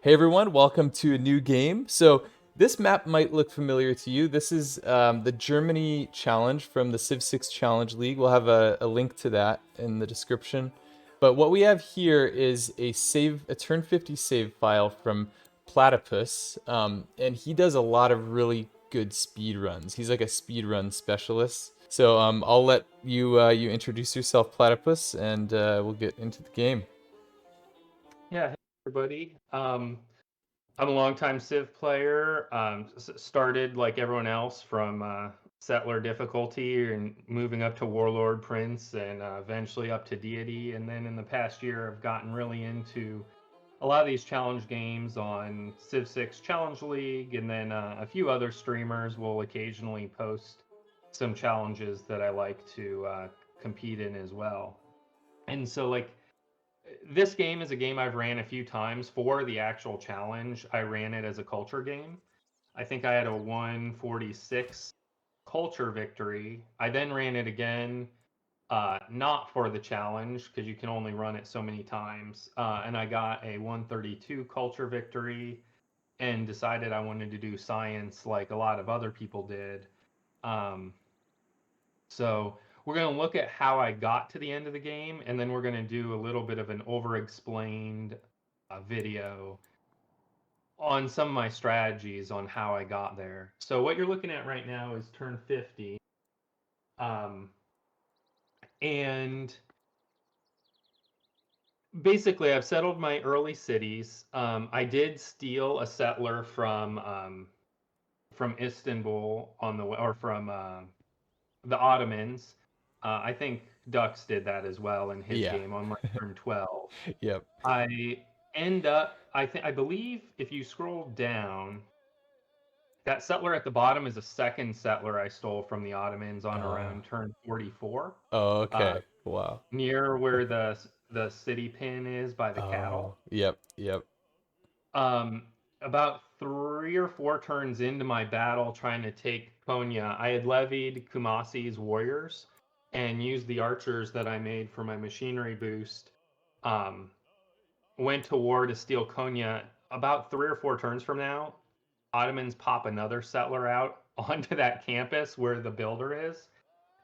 Hey everyone, welcome to a new game. So this map might look familiar to you. This is the Germany challenge from the Civ 6 Challenge League. We'll have a link to that in the description. But what we have here is a turn 50 save file from Platypus, and he does a lot of really good speed runs. He's like a speed run specialist. So I'll let you introduce yourself, Platypus, and we'll get into the game. Yeah, hey everybody. I'm a longtime Civ player. Started like everyone else from settler difficulty and moving up to Warlord Prince and eventually up to Deity. And then in the past year, I've gotten really into a lot of these challenge games on Civ 6 Challenge League. And then a few other streamers will occasionally post some challenges that I like to compete in as well. And so, like, this game is a game I've ran a few times for the actual challenge. I ran it as a culture game. I think I had a 146 culture victory. I then ran it again, not for the challenge because you can only run it so many times. And I got a 132 culture victory and decided I wanted to do science like a lot of other people did. Um, so we're going to look at how I got to the end of the game, and then we're going to do a little bit of an over-explained video on some of my strategies on how I got there. So what you're looking at right now is turn 50. Um, and basically, I've settled my early cities. I did steal a settler from Istanbul on the or from the Ottomans. I think Dux did that as well in his Yeah. game on like turn 12. Yep. I believe if you scroll down, that settler at the bottom is a second settler I stole from the Ottomans on Uh, around turn 44, oh, uh, okay. Wow. near where the city pin is by the Oh, cattle. yep, yep. Um, about 3 or 4 turns into my battle trying to take Konya, I had levied Kumasi's warriors and used the archers that I made for my machinery boost. Um, Went to war to steal Konya. About 3 or 4 turns from now, Ottomans pop another settler out onto that campus where the builder is,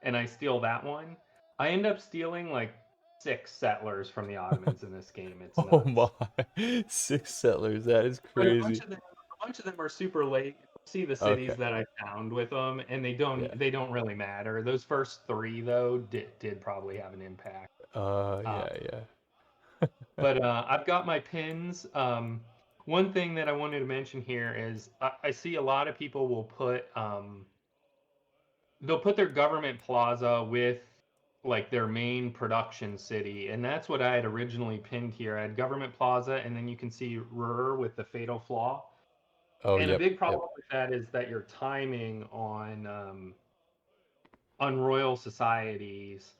and I steal that one. I end up stealing like 6 settlers from the Ottomans in this game. It's Oh nuts. my. Six settlers. That is But crazy. a bunch of them are super late. See the cities Okay. that I found with them, and Yeah. they don't really matter. Those first three though did probably have an impact. Uh, Yeah, yeah. but I've got my pins. One thing that I wanted to mention here is I see a lot of people will put they'll put their government plaza with like their main production city, and that's what I had originally pinned here. I had government plaza, and then you can see Ruhr with the fatal flaw. Oh, And a yep, big yep. problem with that is that your timing on royal societies,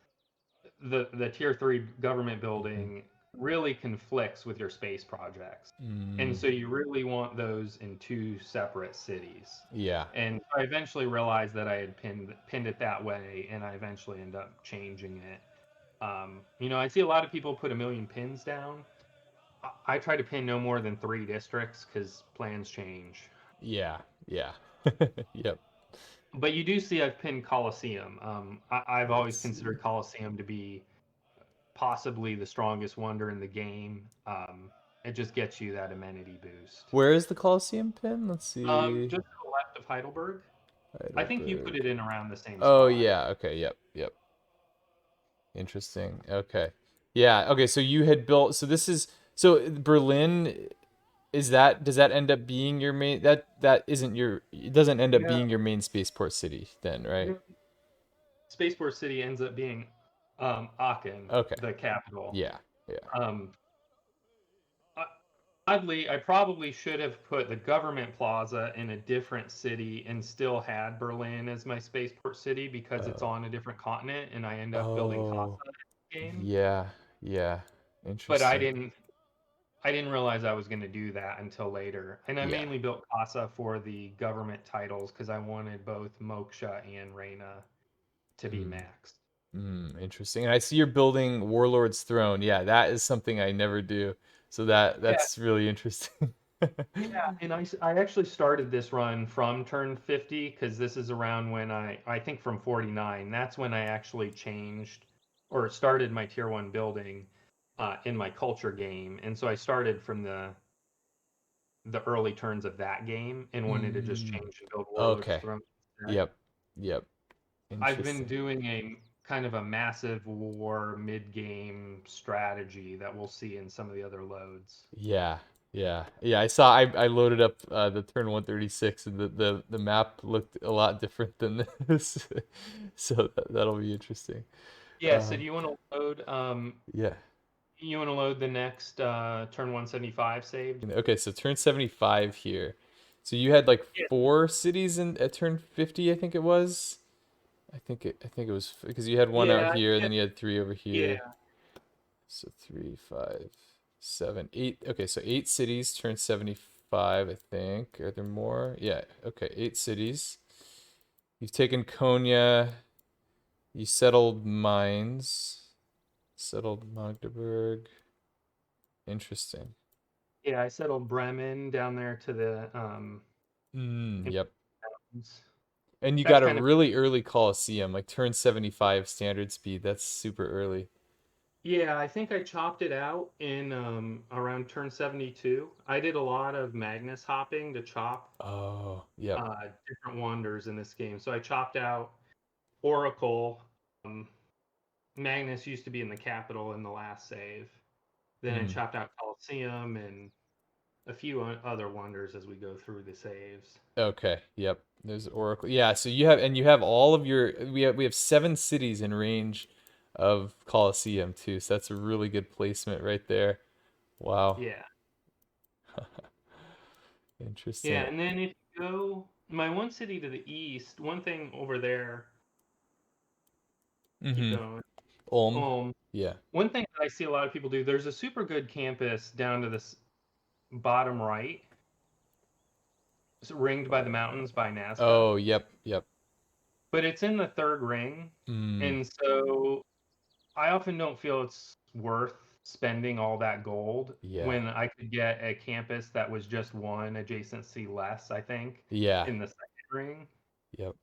the tier 3 government Mhm. building really conflicts with your space projects. And Mm, so you really want those in two separate cities. yeah. And I eventually realized that I had pinned it that way, and I eventually end up changing it. I see a lot of people put a million pins down. I try to pin no more than 3 districts because plans change. Yeah, yeah. Yep. But you do see I've pinned Colosseum. I've Let's always see. considered Colosseum to be possibly the strongest wonder in the game. It just gets you that amenity boost. Where is the Colosseum pin? Let's see. Just to the left of Heidelberg. I think you put Heidelberg. it in around the same Oh, spot. yeah. Okay, yep, yep. Interesting. Okay. Yeah, okay, so you had built so this is so Berlin is that does that end up being your main that isn't your it doesn't end up No, being your main spaceport city then, right? Spaceport City ends up being Aachen, Okay. the capital. Yeah. Yeah. Um, Oddly, I probably should have put the government plaza in a different city and still had Berlin as my spaceport city because it's Oh. on a different continent, and I end up building Casa Oh. in the game. Yeah. Yeah. But Interesting. I didn't realize I was going to do that until later. And I Yeah. mainly built Casa for the government titles because I wanted both Moksha and Reina to be Mm. maxed. Interesting. And I see you're building Warlord's Throne. Yeah, that is something I never do. So Yeah, that's really interesting. Yeah, and I actually started this run from turn 50 because this is around when I think from 49. That's when I actually changed or started my tier 1 building in my culture game. And so I started from the early turns of that game and wanted to just Mm, change and build Warlord's okay. Throne instead. Yep. Yep. I've been Interesting. doing a kind of a massive war mid-game strategy that we'll see in some of the other loads. Yeah. Yeah. Yeah. I loaded up the turn 136 and the map looked a lot different than this. So that'll be interesting. Yeah, so do Um, you want to load yeah. the next turn 175 saved? Okay, so turn 75 here. So you had like Yeah. four cities in at turn 50, I think it was. I think it was because you had one out Yeah, here and then you had three over yeah, here. So three, five, seven, eight. Okay, so eight cities turn 75, I think. Are there more? Yeah, okay, eight cities. You've taken Konya, you settled Mainz, settled Magdeburg. Interesting. yeah. I settled Bremen down there to the in Yep. mountains. And you That's got a kind of really early Coliseum, like turn 75 standard speed. That's super early. yeah. I think I chopped it out in around turn 72. I did a lot of Magnus hopping to chop Oh, yep. different wonders in this game. So I chopped out Oracle. Um, Magnus used to be in the capital in the last save. Then I Mm. chopped out Colosseum and a few other wonders as we go through the saves. Okay, yep. There's Oracle. Yeah, so you have all of your we have seven cities in range of Coliseum too. So that's a really good placement right there. Wow. Yeah. Yeah, Interesting. and then if you go my one city to the east, one thing over there, keep Mm-hmm. going. Ulm. Um, Yeah. one thing that I see a lot of people do, there's a super good campus down to this bottom right, it's ringed by the Bottom mountains by right. Nazca, Oh, yep, yep. but it's in the third ring, Mm, and so I often don't feel it's worth spending all that gold yeah. when I could get a campus that was just one adjacency less, I think, Yeah. in the second ring. Yep.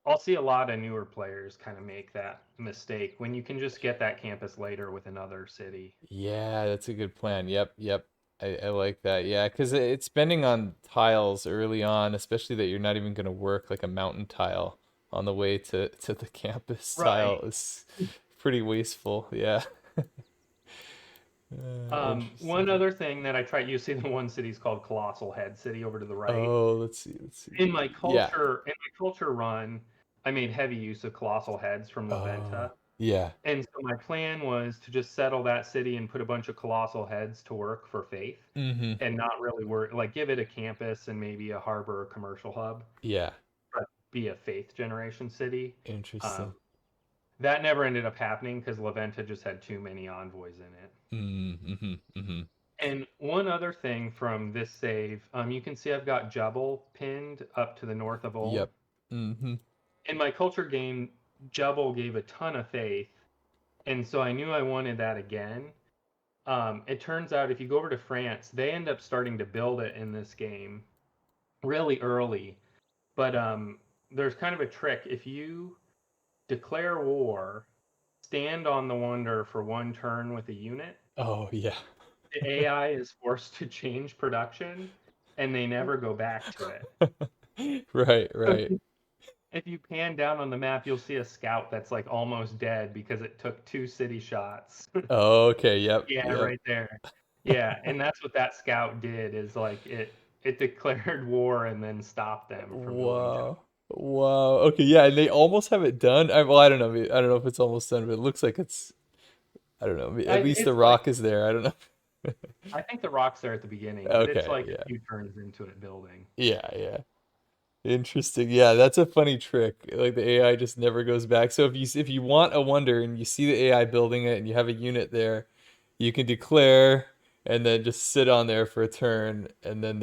I'll see a lot of newer players kind of make that mistake when you can just get that campus later with another city. Yeah, that's a good plan. Yep, yep. I like that. Yeah, because it's spending on tiles early on, especially that you're not even going to work like a mountain tile on the way to the campus Right. tile is pretty wasteful. Yeah. One Interesting. other thing that I tried, you see the one city's called Colossal Head City over to the right. Oh, let's see. Let's see. Yeah. In my culture run, I made heavy use of colossal heads from Oh, Laventa. yeah. And so my plan was to just settle that city and put a bunch of colossal heads to work for Faith Mm-hmm. and not really work, like give it a campus and maybe a harbor or commercial hub, Yeah. but be a Faith generation city. Um, Interesting. that never ended up happening because Laventa just had too many envoys in it. Mm-hmm. Mm-hmm. And one other thing from this save, you can see I've got Jubble pinned up to the north of Ulm. Yep. Mm-hmm. In my culture game, Jubble gave a ton of faith, and so I knew I wanted that again. It turns out if you go over to France, they end up starting to build it in this game really early. But there's kind of a trick. If you declare war, stand on the wonder for one turn with a unit, Oh, yeah. the AI is forced to change production and they never go back to it. Right, So right. if you pan down on the map, you'll see a scout that's like almost dead because it took two city shots. Oh, okay, yep, Yeah, yep. right there. Yeah, and that's what that scout did is like it declared war and then stopped them from building jump. Wow. Wow. Okay, yeah, and they almost have it done. Well, I don't know. I don't know if it's almost done, but it looks like it's, I don't know. At least the It's like rock is there. I don't know. I think the rock's there at the beginning, but it's Okay, like a yeah. few turns into it building. Yeah, yeah. Interesting. Yeah, that's a funny trick. Like the AI just never goes back. So if you want a wonder and you see the AI building it and you have a unit there, you can declare and then just sit on there for a turn and then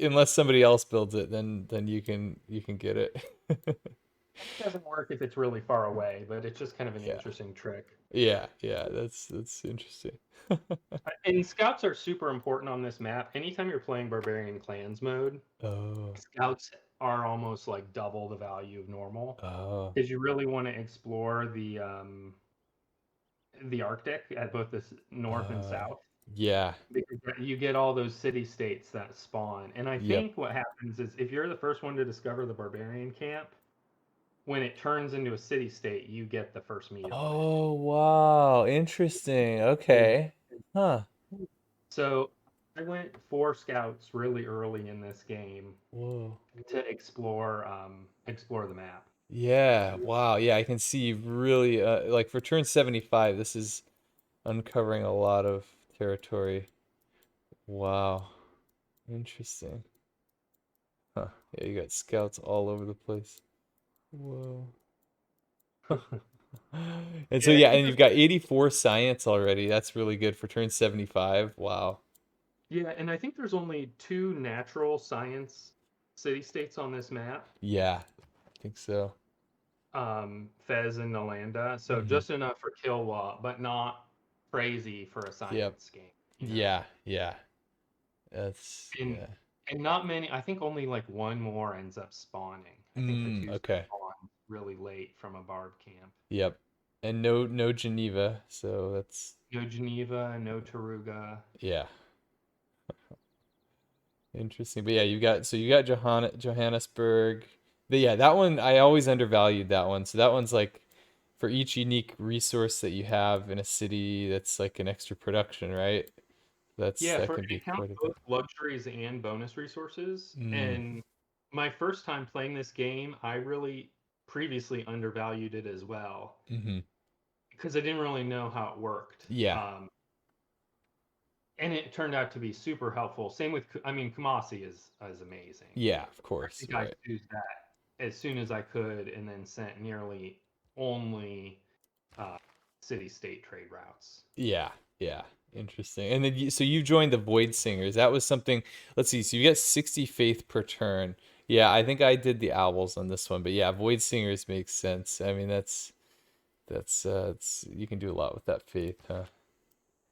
unless somebody else builds it, then you can get it. It doesn't work if it's really far away, but it's just kind of an Yeah. interesting trick. Yeah, yeah, that's interesting. And scouts are super important on this map. Anytime you're playing barbarian clans mode, Oh, scouts are almost like double the value of normal oh, because you really want to explore the Arctic at both the north and uh, south yeah, because you get all those city states that spawn. And I yep. think what happens is if you're the first one to discover the barbarian camp, when it turns into a city state, you get the first meat on Oh, wow, interesting. it. Okay. Huh. So I went 4 scouts really early in this game Whoa. to explore the map. Yeah, wow. Yeah, I can see you've really like for turn 75, this is uncovering a lot of territory. Wow. Interesting. Huh. Yeah, you got scouts all over the place. Whoa. And so Yeah, I yeah, think and there's you've got 84 science already. That's really good for turn 75. Wow. yeah, and I think there's only 2 natural science city states on this map, Yeah, I think so. Fez and Nalanda. So Hmm. just enough for Killwa, but not crazy for a Yep. science game, you know. Yeah, yeah. That's And yeah. and not many. I think only like one more ends up spawning. I think the two Okay. spawn really late from a barb camp. Yep. And no Geneva, so that's No Geneva, no Taruga. yeah, interesting. But yeah, you got Johannesburg. But yeah, that one I always undervalued that one. So that one's like for each unique resource that you have in a city, that's like an extra production, right? Yeah, That for can be it counts quite a bit. both luxuries and bonus resources. Mm, And my first time playing this game, I really previously undervalued it as well mm-hmm. because I didn't really know how it worked. Yeah. And it turned out to be super helpful. Same with, I mean, Kamasi is amazing. Yeah, of I course, think I right. used that as soon as I could, and then sent nearly only uh, city-state trade routes. Yeah, yeah. Interesting. And then so you joined the Void Singers. That was something, let's see. So you get 60 faith per turn. Yeah, I think I did the owls on this one, but yeah, Void Singers makes sense. I mean, it's you can do a lot with that faith, huh?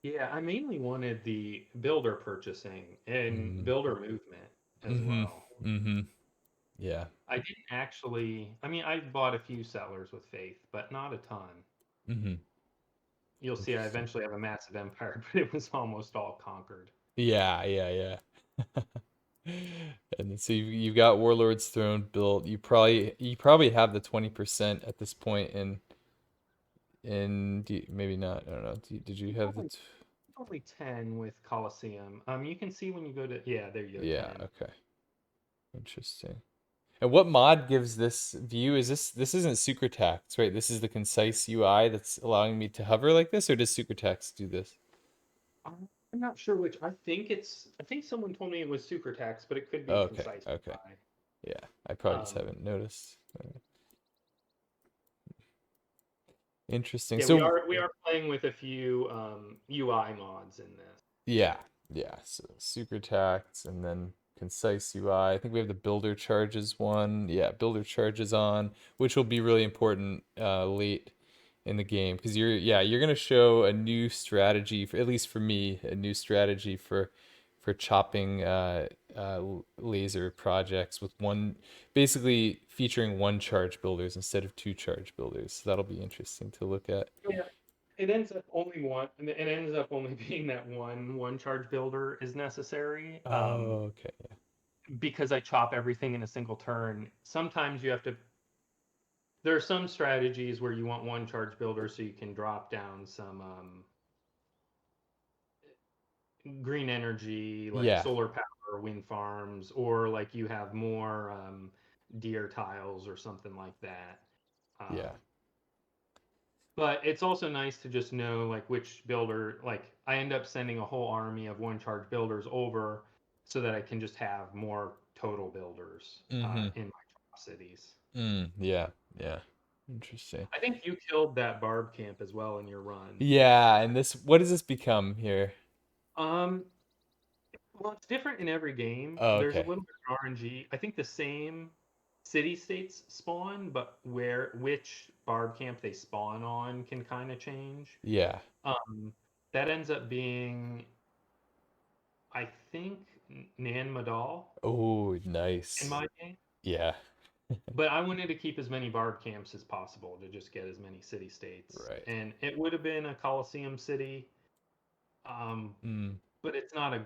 Yeah, I mainly wanted the builder purchasing and Mm. builder movement as Mm-hmm. well. Mm-hmm. Yeah. I didn't actually, I mean, I bought a few settlers with faith, but not a ton. Mm-hmm. You'll see I Interesting. eventually have a massive empire, but it was almost all conquered. Yeah, yeah, yeah. And then, so you've got Warlord's Throne built. You probably have the 20% at this point maybe not. I don't know. Did you have the Only, only 10 with Colosseum. You can see when you go to, yeah, there you go, Yeah, 10. okay. Interesting. And what mod gives this view? This isn't Sucretext, right? This is the concise UI that's allowing me to hover like this, or does Sucretext do this? I'm not sure which. I think someone told me it was super tax, but it could be Okay, concise okay. UI. Yeah, I probably just Um, haven't noticed. Interesting. yeah, So we are playing with a few UI mods in this. yeah, yeah. So super tax and then concise UI. I think we have the builder charges one. Yeah, builder charges on, which will be really important late in the game because you're gonna show a new strategy for, at least for me, a new strategy for chopping laser projects with one, basically featuring one charge builders instead of two charge builders. So that'll be interesting to look at. Yeah, it ends up only one. It ends up only being that one charge builder is necessary. Oh, okay. Because I chop everything in a single turn. Sometimes you have to. There are some strategies where you want one charge builder so you can drop down some green energy like Yeah, solar power, wind farms, or like you have more deer tiles or something like that. yeah, Um, but it's also nice to just know like which builder. Like I end up sending a whole army of one charge builders over so that I can just have more total builders yeah. Mm-hmm. in my top cities. Yeah, yeah. Interesting. I think you killed that barb camp as well in your run. Yeah, and what does this become here? Um, well, it's different in every game. Oh, There's a okay. little bit of RNG. I think the same. city states spawn, but which barb camp they spawn on can kind of change. Yeah. Um, that ends up being, I think, Nan Madal Oh, in nice. my game. Yeah. But I wanted to keep as many barb camps as possible to just get as many city states. Right. And it would have been a Coliseum city, um, Mm, but it's not a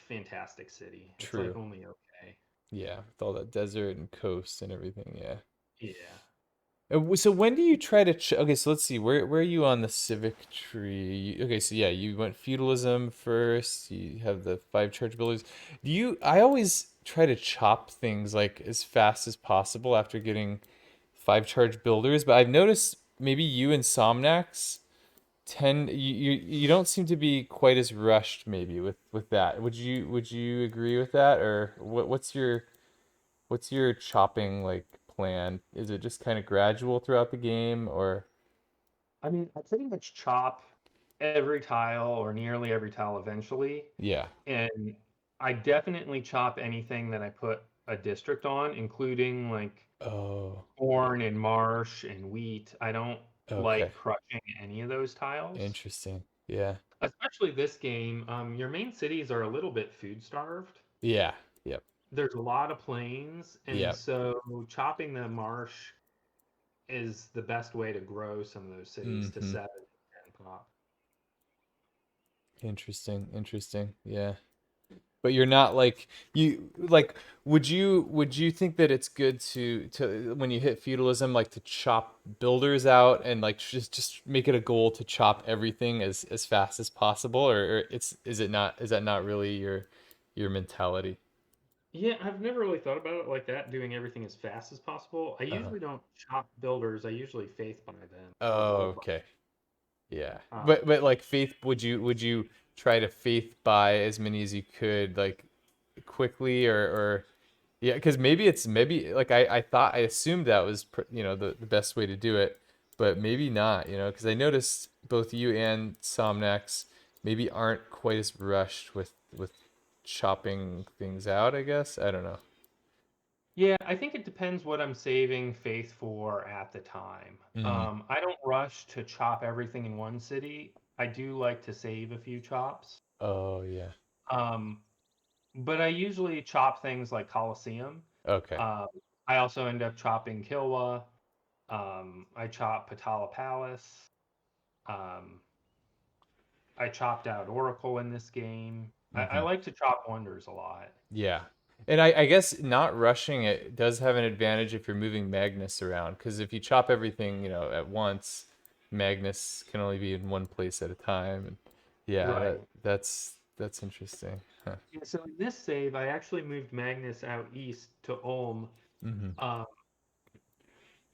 fantastic city. It's like true. only okay. Yeah, with all that desert and coast and everything. Yeah. Yeah. So when do you try to okay, so let's see. Where are you on the civic tree? Okay, so yeah, you went feudalism first. You have the five church builders. Do you I always try to chop things like as fast as possible after getting five charge builders, but I've noticed maybe you and Somnax you don't seem to be quite as rushed maybe with that. Would you agree with that, or what's your chopping like plan? Is it just kind of gradual throughout the game, or I mean, I pretty much chop every tile or nearly every tile eventually. yeah. And I definitely chop anything that I put a district on, including like Oh, yeah. corn and marsh and wheat. I don't Okay. like crushing any of those tiles. Interesting. Yeah. Especially this game, your main cities are a little bit food starved. Yeah. Yep. There's a lot of plains, and Yep. so chopping the marsh is the best way to grow some of those cities to Mm-hmm. 7 and 10 pop. Interesting. Interesting. Yeah. But you're not like you like would you think that it's good to when you hit feudalism like to chop builders out and like just make it a goal to chop everything as fast as possible, or is that not really your mentality? Yeah, I've never really thought about it like that, doing everything as fast as possible. I Uh-huh. usually don't chop builders. I usually faith buy them or Oh, gold buy. okay. Yeah. Um, But like faith, would you try to faith buy as many as you could like quickly, or yeah, because maybe like I assumed that was the best way to do it, but maybe not, because I noticed both you and Somnax maybe aren't quite as rushed with chopping things out, I guess. I don't know. yeah, I think it depends what I'm saving faith for at the time. Mm. I don't rush to chop everything in one city. I do like to save a few chops. Oh yeah. Um, but I usually chop things like Colosseum. Okay. Um, I also end up chopping Kilwa. I chop Patala Palace. Um, I chopped out Oracle in this game. I Hmm. like to chop wonders a lot. Yeah. And I guess not rushing it does have an advantage if you're moving Magnus around, because if you chop everything, at once, Magnus can only be in one place at a time. And yeah, Right. that's interesting. Huh. Yeah, so in this save, I actually moved Magnus out east to Ulm, Mm-hmm. uh,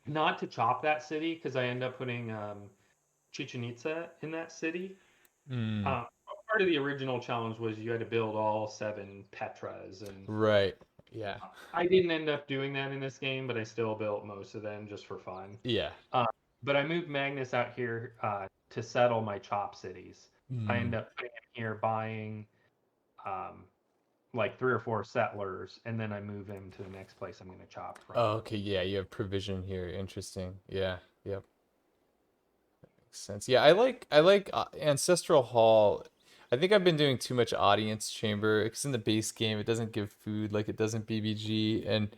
not to chop that city because I end up putting Chichen Itza in that city. Mm. Uh, Part of the original challenge was you had to build all 7 Petras, and Right. Yeah. I didn't end up doing that in this game, but I still built most of them just for fun. Yeah. Uh, but I moved Magnus out here to settle my chop cities. I Mm. end up putting him here buying um, like 3 or 4 settlers, and then I move him to the next place I'm going to chop from. Oh, okay. Yeah, you have provision here. Interesting. Yeah. Yep. Makes sense. Yeah, I like Ancestral Hall. I think I've been doing too much Audience Chamber because in the base game it doesn't give food like it does in BBG, and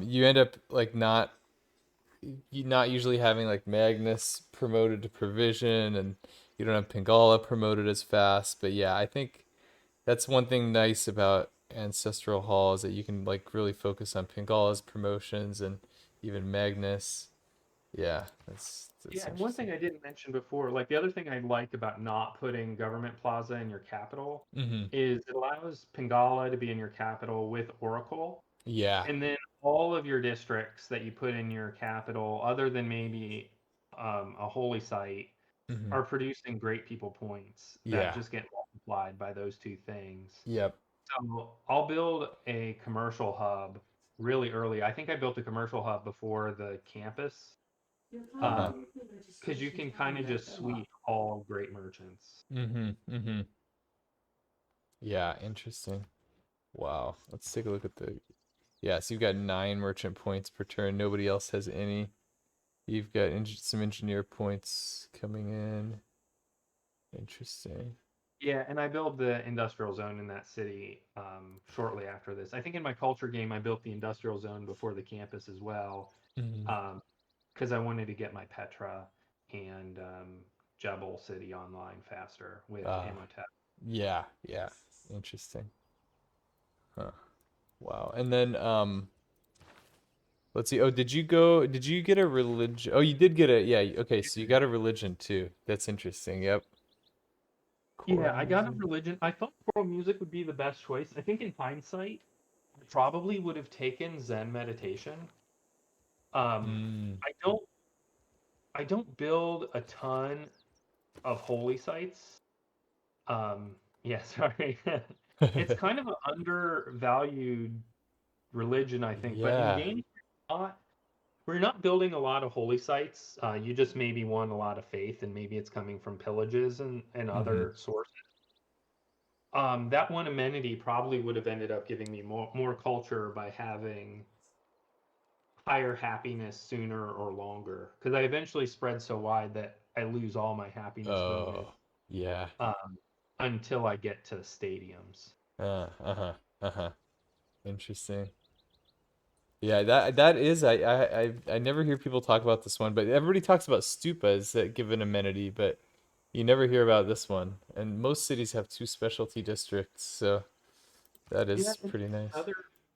you end up like not usually having like Magnus promoted to provision, and you don't have Pingala promoted as fast. But yeah, I think that's one thing nice about Ancestral Hall is that you can like really focus on Pingala's promotions and even Magnus. Yeah, that's Yeah, and one interesting. thing I didn't mention before, like the other thing I like about not putting Government Plaza in your capital Hmm. is it allows Pingala to be in your capital with Oracle, Yeah. and then all of your districts that you put in your capital, other than maybe a holy site, Hmm. are producing great people points that Yeah. just get multiplied by those two things. Yep. So I'll build a commercial hub really early. I think I built a commercial hub before the campus, Uh-huh. because you can kind of just sweep all great merchants. Mm-hmm. Mm-hmm. Yeah, interesting. Wow. Let's take a look at the Yeah, so you've got 9 merchant points per turn. Nobody else has any. You've got some engineer points coming in. Interesting. Yeah, and I built the industrial zone in that city shortly after this. I think in my culture game, I built the industrial zone before the campus as well, Mhm. because I wanted to get my Petra and Jebel City online faster with Ah, Amotep. yeah, yeah. Interesting. Huh. Wow. And then let's see. Oh, did you get a religion? Oh, you did get a, yeah, okay, so you got a religion too. That's interesting. Yep. Yeah, Choral I got a music. religion. I thought choral music would be the best choice. I think in hindsight, I probably would have taken Zen meditation. Um, Mm. I don't build a ton of holy sites. Yeah, sorry. It's kind of an undervalued religion, I think. But in Yeah. games, we're not building a lot of holy sites. You just maybe want a lot of faith, and maybe it's coming from pillages and Hmm. other sources. That one amenity probably would have ended up giving me more culture by having higher happiness sooner or longer. Because I eventually spread so wide that I lose all my happiness bonus Oh, yeah. um, until I get to stadiums. Uh-huh. Uh-huh. Interesting. Yeah, that is I never hear people talk about this one, but everybody talks about stupas that give an amenity, but you never hear about this one. And most cities have 2 specialty districts, so that Yeah, is and pretty nice.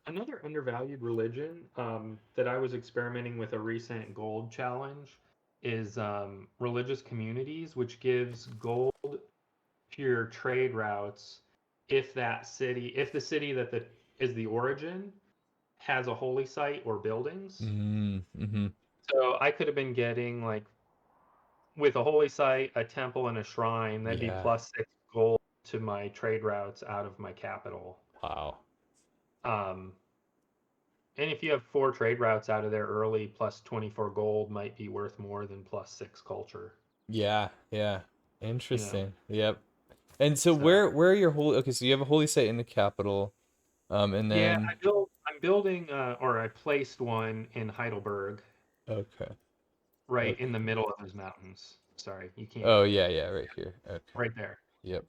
another undervalued religion that I was experimenting with a recent gold challenge is religious communities, which gives gold to your trade routes if the city that is the origin has a holy site or buildings. Mm, mm-hmm. So I could have been getting like with a holy site, a temple, and a shrine, that'd be Yeah. plus 6 gold to my trade routes out of my capital. Wow. Um, And if you have 4 trade routes out of there early, plus 24 gold might be worth more than plus 6 culture, Yeah, yeah. you know. Interesting. Yep. And so So where are your holy, okay, so you have a holy site in the capital, and yeah, then I'm building or I placed one in Heidelberg, okay. right in Okay. the middle of those mountains. Sorry, you can't Oh yeah, yeah, right here. Okay. right there. Yep.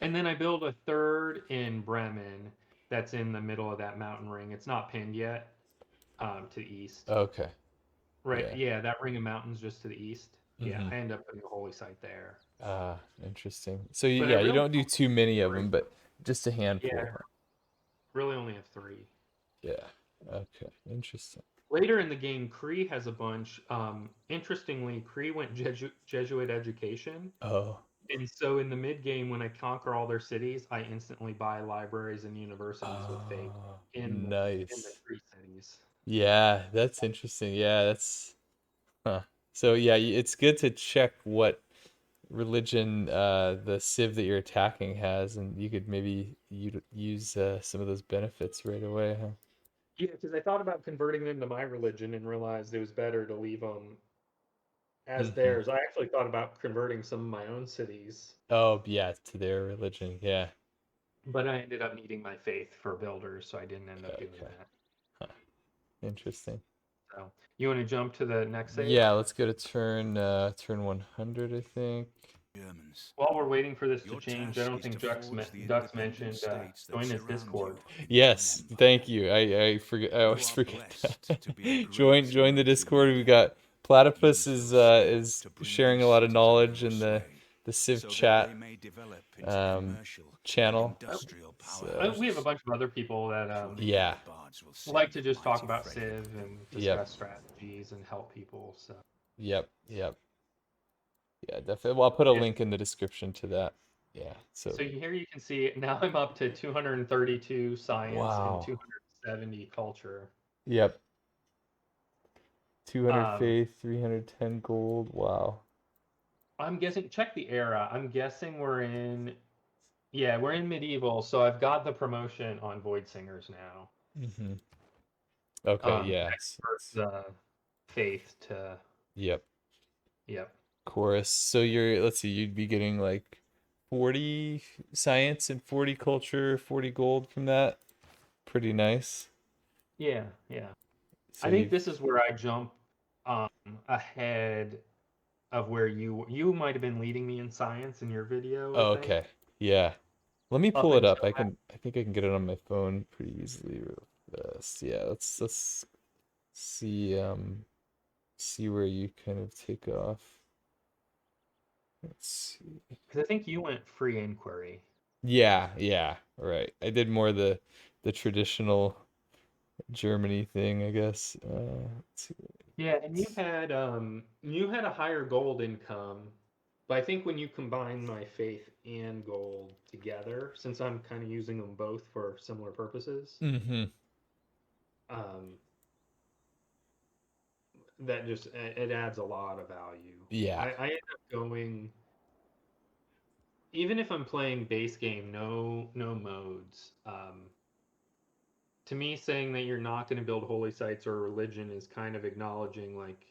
And then I build a third in Bremen that's in the middle of that mountain ring. It's not pinned yet to the east. Okay. Right, Yeah. yeah, that ring of mountains just to the east. Yeah, Mm-hmm. I end up putting a holy site there. Ah, interesting. So But I yeah, you really don't do too many of only them, but just a yeah, handful, huh? really only have 3. Yeah. Okay. Interesting. Later in the game, Cree has a bunch. Interestingly, Cree went Jesuit education, Oh. and so in the mid game, when I conquer all their cities, I instantly buy libraries and universities with faith Oh, in the nice. Cree cities. Yeah, that's interesting. Yeah, that's huh. So yeah, it's good to check what religion the civ that you're attacking has, and you could maybe use some of those benefits right away, huh? Yeah, because I thought about converting them to my religion and realized it was better to leave them as Hmm. theirs. I actually thought about converting some of my own cities, Oh, yeah, to their religion. Yeah. but I ended up needing my faith for builders, so I didn't end up doing Okay. that. Huh. Interesting. So, you want to jump to the next save? Yeah, let's go to turn 100, I think. Germans. While we're waiting for this to Your change, I task don't is to think forge the Ducks independent mentioned states that join this surround Discord. you into Yes, an empire. thank you. I forget. I You always are forget blessed to be a that. great Join the security Discord. We've leader. got Platypus Use those skills is to bring sharing these a lot of cities under knowledge your in sway, the Civ so that they chat may develop into um commercial and channel. industrial So We have a powerhouses. bunch of other people that Surely yeah, the bards will like sing to of just talk mighty about Frederick Civ the and yep, discuss strategies and help people. So yep. Yeah, definitely. Well, I'll put a yeah. link in the description to that. Yeah. So So here you can see now I'm up to 232 science and wow. 270 culture. Yep. 200 Um, faith, 310 gold. Wow. I'm guessing. Check the era. I'm guessing we're in medieval. So I've got the promotion on Void Singers now. Hmm. Okay. Yeah. Expert faith to Yep. yep. Chorus. So you're, let's see, you'd be getting like 40 science and 40 culture, 40 gold from that. Pretty nice. Yeah, yeah. So I think you've this is where I jump um, ahead of where you might have been leading me in science in your video, I oh, think. okay. Yeah. Let me Up pull it until up. I think I can get it on my phone pretty easily real fast. Yeah, let's see see where you kind of take off. Let's see. because I think you went free inquiry. Yeah, yeah, right. I did more the traditional Germany thing, I guess. Let's see. Yeah, and you had a higher gold income, but I think when you combine my faith and gold together, since I'm kind of using them both for similar purposes, Mm-hmm. um, that just it adds a lot of value. Yeah. I end up going even if I'm playing base game, no modes. To me, saying that you're not going to build holy sites or religion is kind of acknowledging like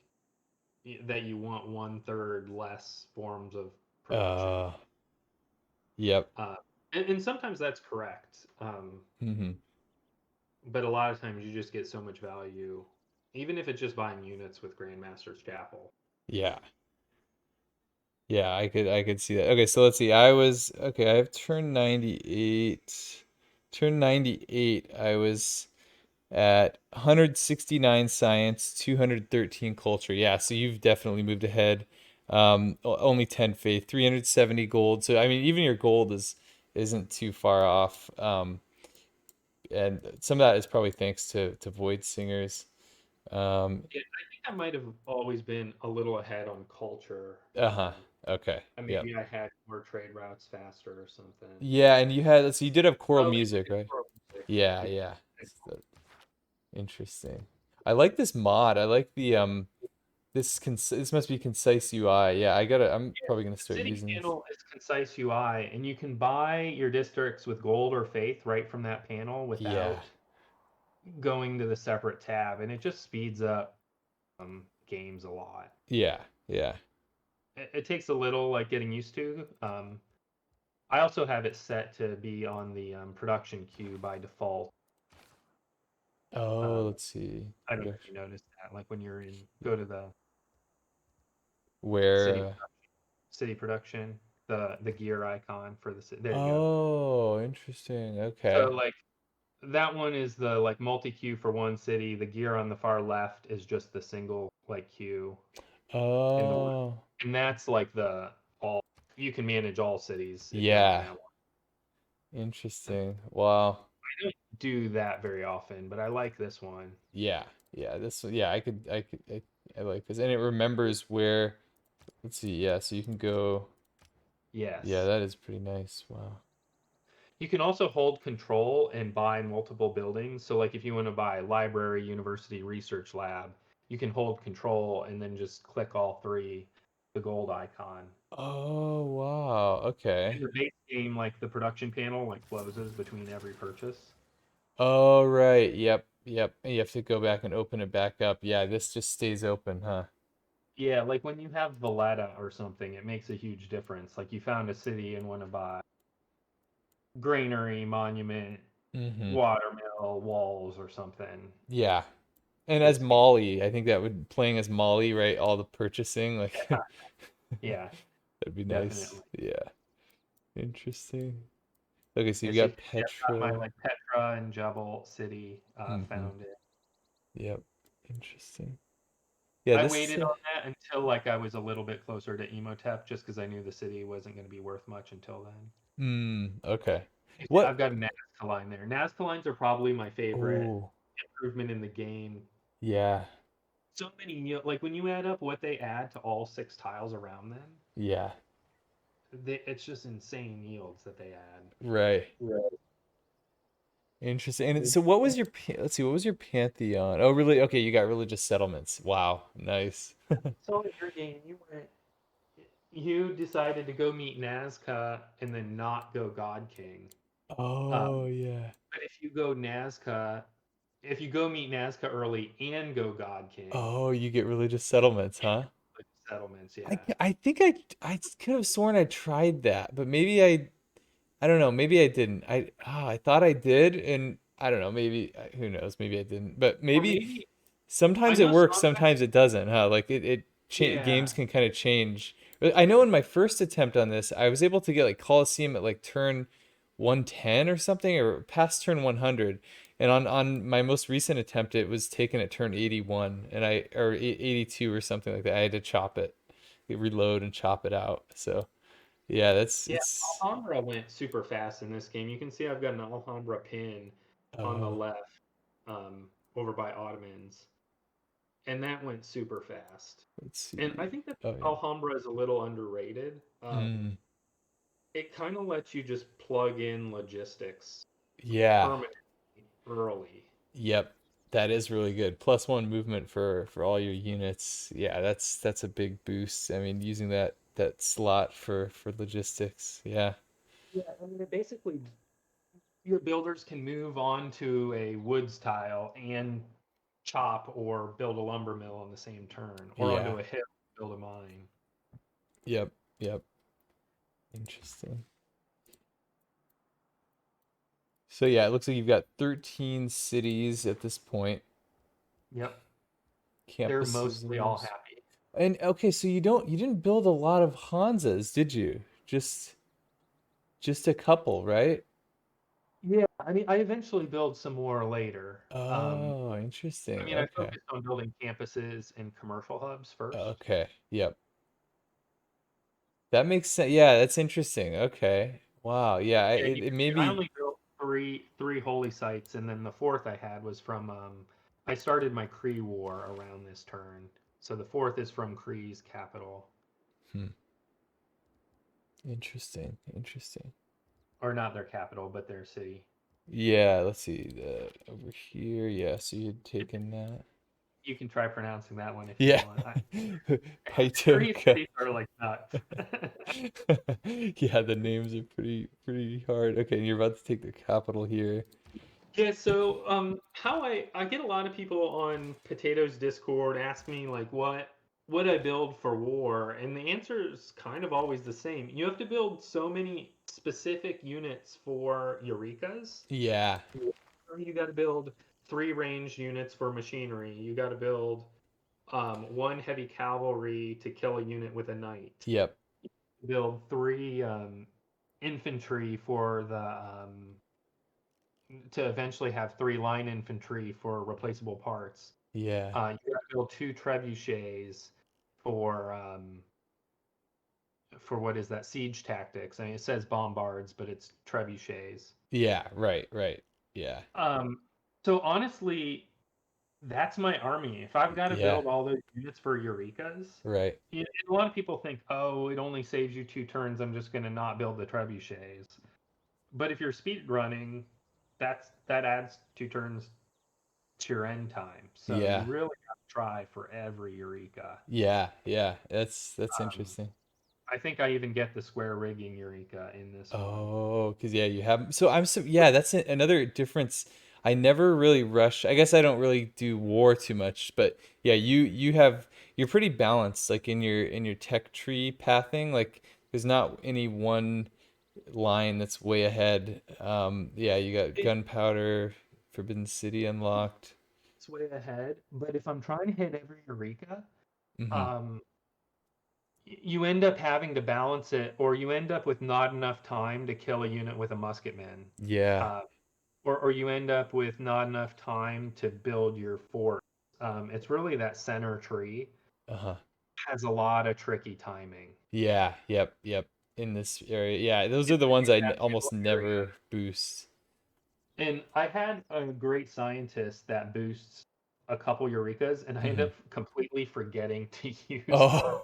that you want one third less forms of production. Uh, yep. Uh, and sometimes that's correct. Mm-hmm. But a lot of times you just get so much value, even if it's just buying units with Grandmaster's Chapel. Yeah. Yeah, I could see that. Okay, so let's see. I was okay, I've turned 98. Turned 98. I was at 169 science, 213 culture. Yeah, so you've definitely moved ahead. Only 10 faith, 370 gold. So I mean, even your gold isn't too far off. And some of that is probably thanks to Void Singers. Um, Yeah, I think I might have always been a little ahead on culture. uh-huh. Okay. And Yep. maybe I had more trade routes faster or something. Yeah, and you had so you did have choral Oh, music, right? world music. Yeah, Yeah. yeah. So, interesting. I like this mod. I like the this must be concise UI. Yeah, I'm probably gonna The start city using this. panel is concise UI, and you can buy your districts with gold or faith right from that panel Yeah. without going to the separate tab, and it just speeds up games a lot. Yeah. Yeah. It takes a little like getting used to. I also have it set to be on the production queue by default. Oh, Um, let's see. I don't know if you Production. noticed that. Like when you're in, go to the Where city city production, the gear icon for the city. There you go. oh, interesting. So Okay. like that one is the like multi queue for one city. The gear on the far left is just the single like queue in the Oh, and that's like the all you can manage all cities if you're on yeah. that one. Interesting. Wow. I don't do that very often, but I like this one. Yeah. Yeah. Yeah, I like this. And it remembers where let's see. Yeah, so you can go yeah, Yes. that is pretty nice. Wow. You can also hold control and buy multiple buildings. So like if you want to buy library, university, research lab, you can hold control and then just click all three, the gold icon. Oh, wow. Okay. In the base game, like the production panel like closes between every purchase. Oh, right. Yep. Yep. And you have to go back and open it back up. Yeah, this just stays open, huh? Yeah, like when you have Valletta or something, it makes a huge difference. Like you found a city and want to buy granary, monument, Mm-hmm. watermill, walls, or something. Yeah. And as It's Molly, I think that would playing as Molly, right? All the purchasing, like yeah, that'd be nice. definitely. Yeah. Interesting. Okay, so Yeah, you've so got yeah, I've got my Petra. like Petra and Jebel city Mm-hmm. found it. Yep. Interesting. Yeah, I this waited on that until like I was a little bit closer to Emotep just because I knew the city wasn't going to be worth much until then. okay. I've What? got a Nazca line there. Nazca lines are probably my favorite Oh, improvement in the game. yeah. So many, like when you add up what they add to all six tiles around them, Yeah. it's just insane yields that they add. Right. Interesting. And so what was your let's see, what was your Pantheon? Oh, really? Okay, you got religious settlements. Wow. Nice. So in your game, you decided to go meet Nazca and then not go God King. Oh, Um, yeah. but if you go meet Nazca early and go God King, Oh, you get religious settlements, you huh? get like settlements. Yeah. I think I could have sworn I tried that, but maybe I don't know, maybe I didn't. I thought I did, and I don't know, maybe who knows, maybe I didn't. But Or maybe maybe I sometimes it know works, sometimes. sometimes it doesn't, huh? Like games Yeah. can kind of change. But I know in my first attempt on this, I was able to get like Coliseum at like turn 110 or something, or past turn 100. And on my most recent attempt, it was taken at turn 81, and or 82 or something like that. I had to chop it, reload and chop it out. So yeah, that's Yeah, it's Alhambra went super fast in this game. You can see I've got an Alhambra pin on the oh, left, over by Ottomans, and that went super fast. let's And I see. think that Oh yeah. Alhambra is a little underrated. Mm, It kind of lets you just plug in logistics yeah. permanently early. Yep. That is really good. +1 movement for all your units. Yeah, that's a big boost. I mean, using that slot for logistics. Yeah. Yeah, I mean, it basically your builders can move on to a woods tile and chop or build a lumber mill on the same turn, or Yeah. onto a hill, build a mine. Yep. Yep. Interesting. So yeah, it looks like you've got 13 cities at this point. Yep, they're Campuses and mostly all those. happy. And okay, so you didn't build a lot of Hanzas, did you? Just a couple, right? Yeah, I mean, I eventually build some more later. Oh, I interesting. mean, I Okay. focused on building campuses and commercial hubs first. Okay. Yep. That makes sense. Yeah, that's interesting. Okay. Wow. Yeah, Yeah, you it can see I maybe. only built three holy sites, and then the fourth I had was from I started my Kree war around this turn. So the fourth is from Kree's capital. Hmm. Interesting. Interesting. Or not their capital, but their city. Yeah, let's see. Over here. Yeah, so you'd taken that. You can try pronouncing that one if you Yeah. want. Korean Paitoka. cities are like nuts. Yeah, the names are pretty hard. Okay, and you're about to take the capital here. Yeah, so how I get a lot of people on Potatoes Discord ask me like what I build for war, and the answer is kind of always the same. You have to build so many specific units for Eurekas. Yeah. You got to build 3 ranged units for machinery. You got to build 1 heavy cavalry to kill a unit with a knight. Yep. Build 3 infantry for the to eventually have 3 line infantry for replaceable parts. Yeah. You got to build 2 trebuchets for what is that, siege tactics. I mean, it says bombards, but it's trebuchets. Yeah, right. Yeah. Um, so honestly, that's my army. If I've got to Yeah. build all those units for Eurekas, Right. a lot of people think, oh, it only saves you 2 turns. I'm just going to not build the trebuchets. But if you're speed running, that adds 2 turns to your end time. So you Yeah. really got to try for every Eureka. Yeah. That's Um, interesting. I think I even get the square rigging Eureka in this one. Oh, because yeah, you have. So yeah, that's another difference. I never really rush. I guess I don't really do war too much, but yeah, you're pretty balanced, like in your tech tree pathing. Like there's not any one line that's way ahead. Yeah, you got It, gunpowder, Forbidden City unlocked. it's way ahead, but if I'm trying to hit every Eureka, Hmm. um, you end up having to balance it, or you end up with not enough time to kill a unit with a musketman. Yeah. Uh, or you end up with not enough time to build your fort. It's really that center tree Uh-huh. has a lot of tricky timing. Yeah. Yep. In this area, yeah, those are It's the an ones industrial almost area. never boost. And I had a great scientist that boosts a couple Eurekas, and I end Hmm. up completely forgetting to use them. Oh.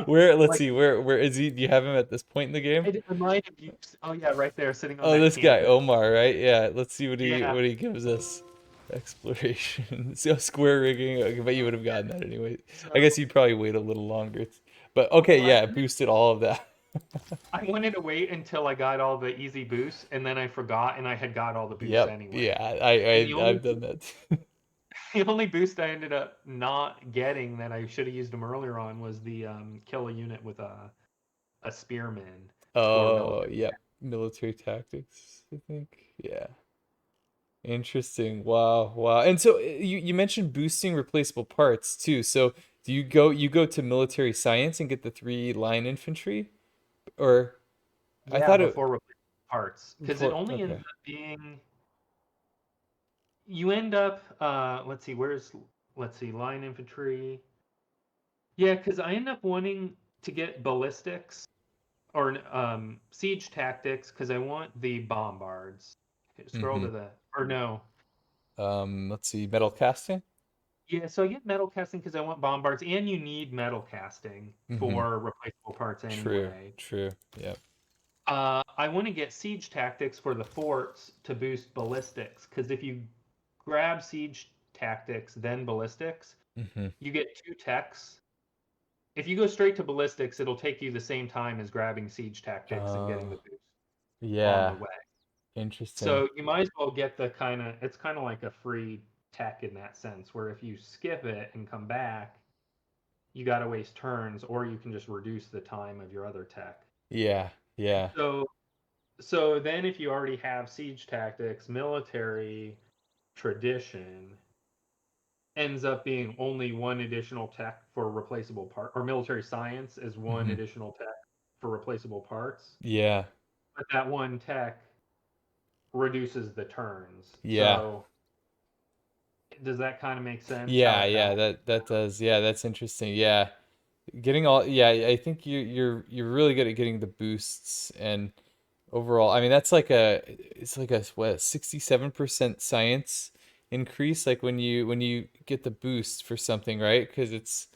Where, let's Like see, where is he? Do you have him at this point in the game? I might have used. Oh yeah, right there, sitting on Oh, that this guy, campus. Omar, right? Yeah, let's see Yeah. what he gives us. Exploration. So square rigging, okay, but you would have gotten that anyway. I guess So you'd probably wait a little longer. But okay, well, yeah, it boosted all of that. I wanted to wait until I got all the easy boosts, and then I forgot, and I had got all the boosts Yep. anyway. Yeah, And the only I've done that too. the only boost I ended up not getting that I should have used them earlier on was the kill a unit with a spearman or Oh, military. yep. military tactics, I think. Yeah. Interesting. Wow, wow. And so you mentioned boosting replaceable parts too. So do you go to military science and get the three line infantry? Or I Yeah, thought it before replacing parts, because it before, only ends okay. up being you end up. Let's see, let's see, line infantry. Yeah, because I end up wanting to get ballistics or siege tactics because I want the bombards. Okay, scroll Mm-hmm. to the or no. Let's see, metal casting. Yeah, so I get metal casting because I want bombards, and you need metal casting Mm-hmm. for replaceable parts True, anyway. true. Yep. I want to get siege tactics for the forts to boost ballistics because if you grab siege tactics then ballistics, Mm-hmm. you get two techs. If you go straight to ballistics, it'll take you the same time as grabbing siege tactics and getting Uh, the boost on the yeah. way. Interesting. So you might as well get the it's kind of like a free tech in that sense, where if you skip it and come back, you got to waste turns, or you can just reduce the time of your other tech. Yeah, yeah. So, so then if you already have siege tactics, military tradition ends up being only one additional tech for replaceable part, or military science is one Mm-hmm. additional tech for replaceable parts. Yeah, But that one tech reduces the turns. yeah. So does that kind of make sense how Yeah, it yeah, balances? that does. Yeah, that's interesting. Yeah. Getting all, yeah, I think you're really good at getting the boosts and overall. I mean, that's like it's like a what, 67% science increase like when you get the boost for something, right? Because it's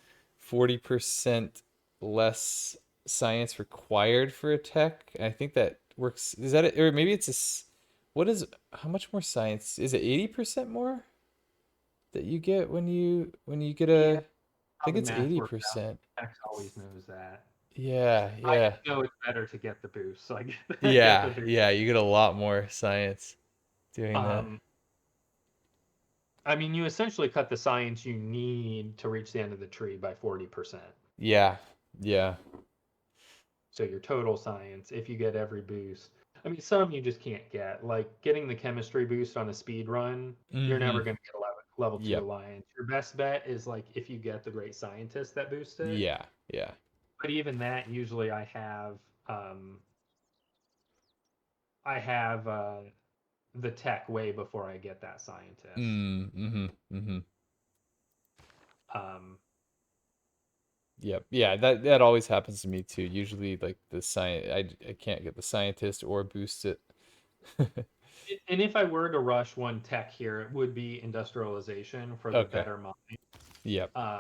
40% less science required for a tech. I think that works. Is that it? Or maybe it's what is how much more science? Is it 80% more that you get when you get Yeah, I how think the it's math works out. 80%. X always knows that. Yeah, I yeah. just know it's better to get the boost, so I get get the Yeah, boost. yeah, you get a lot more science doing that. Um, I mean, you essentially cut the science you need to reach the end of the tree by 40%. Yeah, yeah. So your total science, if you get every boost, I mean, some you just can't get. Like getting the chemistry boost on a speed run, you're Mm-hmm. never going to get a level two Yep. alliance. Your best bet is like if you get the great scientist that boosts it. Yeah, yeah. But even that, usually um, I have the tech way before I get that scientist. Mm-hmm. Mm-hmm. Um, Yep. Yeah, that always happens to me too. Usually like the science I can't get the scientist or boost it. and if I were to rush one tech here, it would be industrialization for the Okay. better mind. Yep. Uh,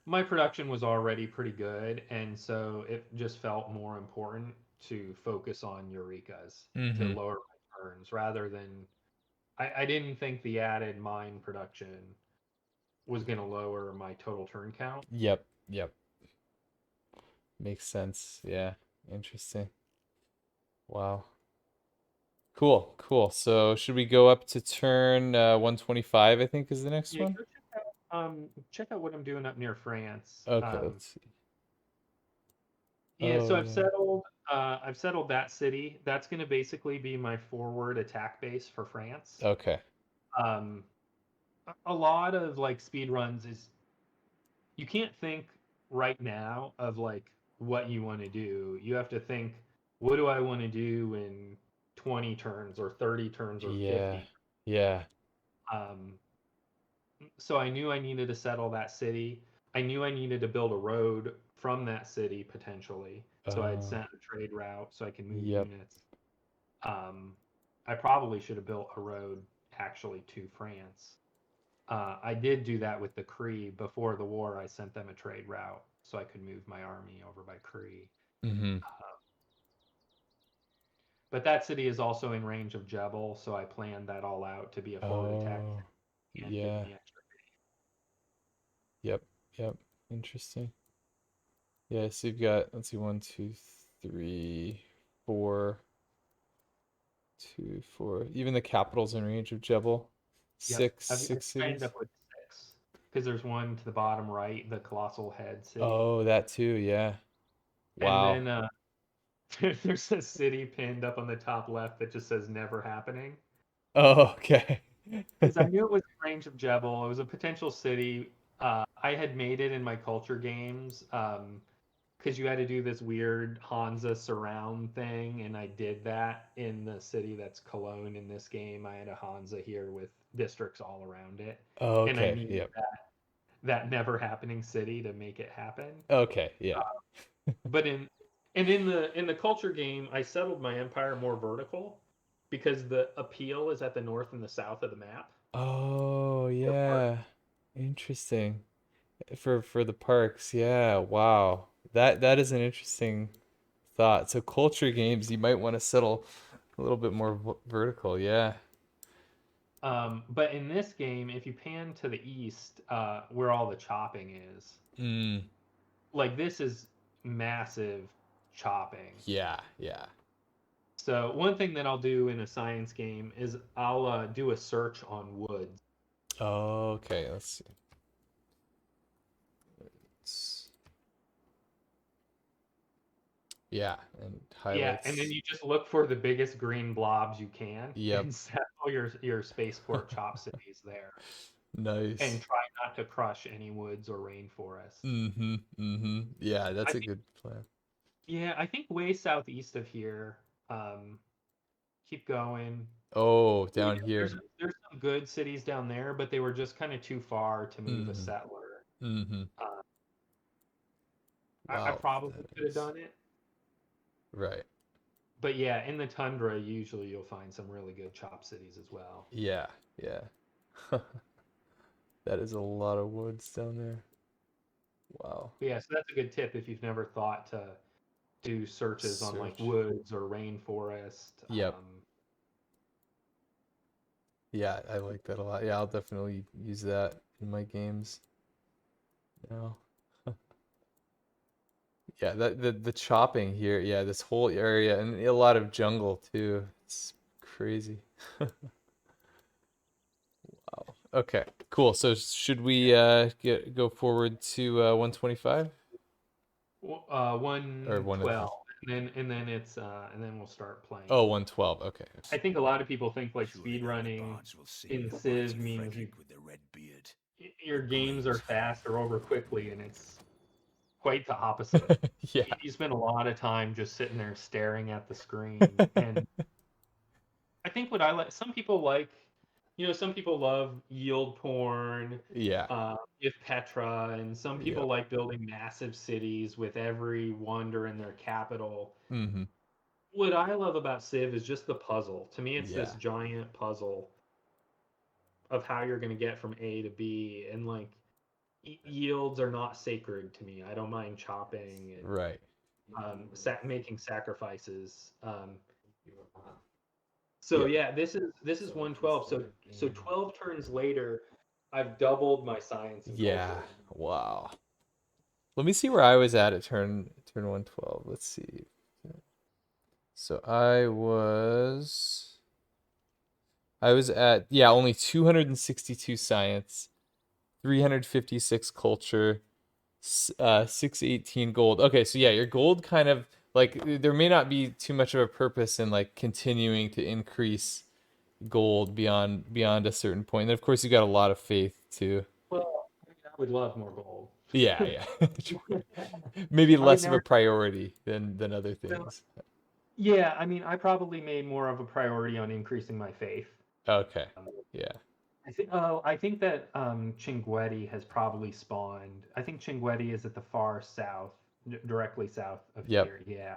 my production was already pretty good, and so it just felt more important to focus on Eurekas to Mm-hmm. lower my turns rather than I didn't think the added mine production was going to lower my total turn count. Yep. Yep. Makes sense. Yeah. Interesting. Wow. Cool, cool. So should we go up to turn 125, I think is the next Yeah, one? go check out what I'm doing up near France. Okay, let's see. Yeah, Oh so yeah. I've settled that city. That's going to basically be my forward attack base for France. Okay. Um, a lot of like speed runs is you can't think right now of like what you want to do. You have to think, what do I want to do in 20 turns or 30 turns or Yeah. 50? Yeah. Um, so I knew I needed to settle that city. I knew I needed to build a road from that city potentially. So I had Uh, sent a trade route so I can move yep. units. Um, I probably should have built a road actually to France. I did do that with the Cree before the war. I sent them a trade route so I could move my army over by Cree. Mm-hmm. But that city is also in range of Jebel, so I planned that all out to be a forward attack Oh, and give yeah. me extra. Yep. Yep. Interesting. Yeah, so you've got, let's see, one, two, three, four, two, four. Even the capital's in range of Jebel. Yep, Six I ended cities. up with six because there's one to the bottom right, the Colossal Head City, Oh, that too, yeah. and Wow. then There's a city pinned up on the top left that just says "never happening." Oh, okay. Because I knew it was in range of Jebel. It was a potential city. I had made it in my culture games because you had to do this weird Hansa surround thing, and I did that in the city that's Cologne in this game. I had a Hansa here with districts all around it, Oh, and I okay. needed Yep. that never happening city to make it happen. Okay. Yeah. But in the culture game, I settled my empire more vertical because the appeal is at the north and the south of the map. Oh, The park. yeah. Interesting. For the parks. Yeah. Wow. That is an interesting thought. So culture games, you might want to settle a little bit more vertical. Yeah. But in this game, if you pan to the east, where all the chopping is, Mm. like this is massive chopping. Yeah. Yeah. So one thing that I'll do in a science game is I'll do a search on woods. Okay. Let's see. It's- Yeah, and Yeah, and then highlights. you just look for the biggest green blobs you can Yep. and set all your spaceport chop cities there, and Nice. try not to crush any woods or rainforests. Mm-hmm. Mm-hmm. Yeah, I that's a think, good plan. yeah, I think way southeast of here. Um, keep going. Oh, Yeah, down here. there's some good cities down there, but they were just kind of too far to move a Mm-hmm. settler. Mm-hmm. Uh, I Wow, probably that could have is done it, right. but yeah, in the tundra, usually you'll find some really good chop cities as well. Yeah, yeah. That is a lot of woods down there. Wow. But yeah, so that's a good tip if you've never thought to do searches on like Search. woods or rainforest. Yep. Yeah, I like that a lot. Yeah, I'll definitely use that in my games now. Yeah, the chopping here, yeah, this whole area and a lot of jungle too. It's crazy. Wow. Okay, cool. So should we go forward to 125 or one of the 112, and then we'll start playing. Oh, 112. Okay. I think a lot of people think like Surely speed now the running bards will sing in the Civ mighty means Frederick with the red beard. your The games are great fast or over quickly, and it's quite the opposite. Yeah. You spend a lot of time just sitting there staring at the screen. And I think what I like, some people like, some people love yield porn, Yeah. if Petra, and some Yeah. people like building massive cities with every wonder in their capital. Mm-hmm. What I love about Civ is just the puzzle. To me, it's this Yeah. giant puzzle of how you're going to get from A to B, and like yields are not sacred to me. I don't mind chopping and Right. making sacrifices. So Yeah. yeah, this is 112. So 12 turns later, I've doubled my science and Yeah. culture. Wow. Let me see where I was at turn 112. Let's see. So I was at, yeah, only 262 science, 356 culture, 618 gold. Okay, so yeah, your gold kind of like there may not be too much of a purpose in like continuing to increase gold beyond a certain point. And of course you got a lot of faith too. Well, I would love more gold. Yeah, yeah. Maybe I would less of a never. priority than other Well, things. yeah, I mean, I probably made more of a priority on increasing my faith. Okay. Um, Yeah. I think that Chinguetti has probably spawned. I think Chinguetti is at the far south, directly south of Yep. here. Yeah.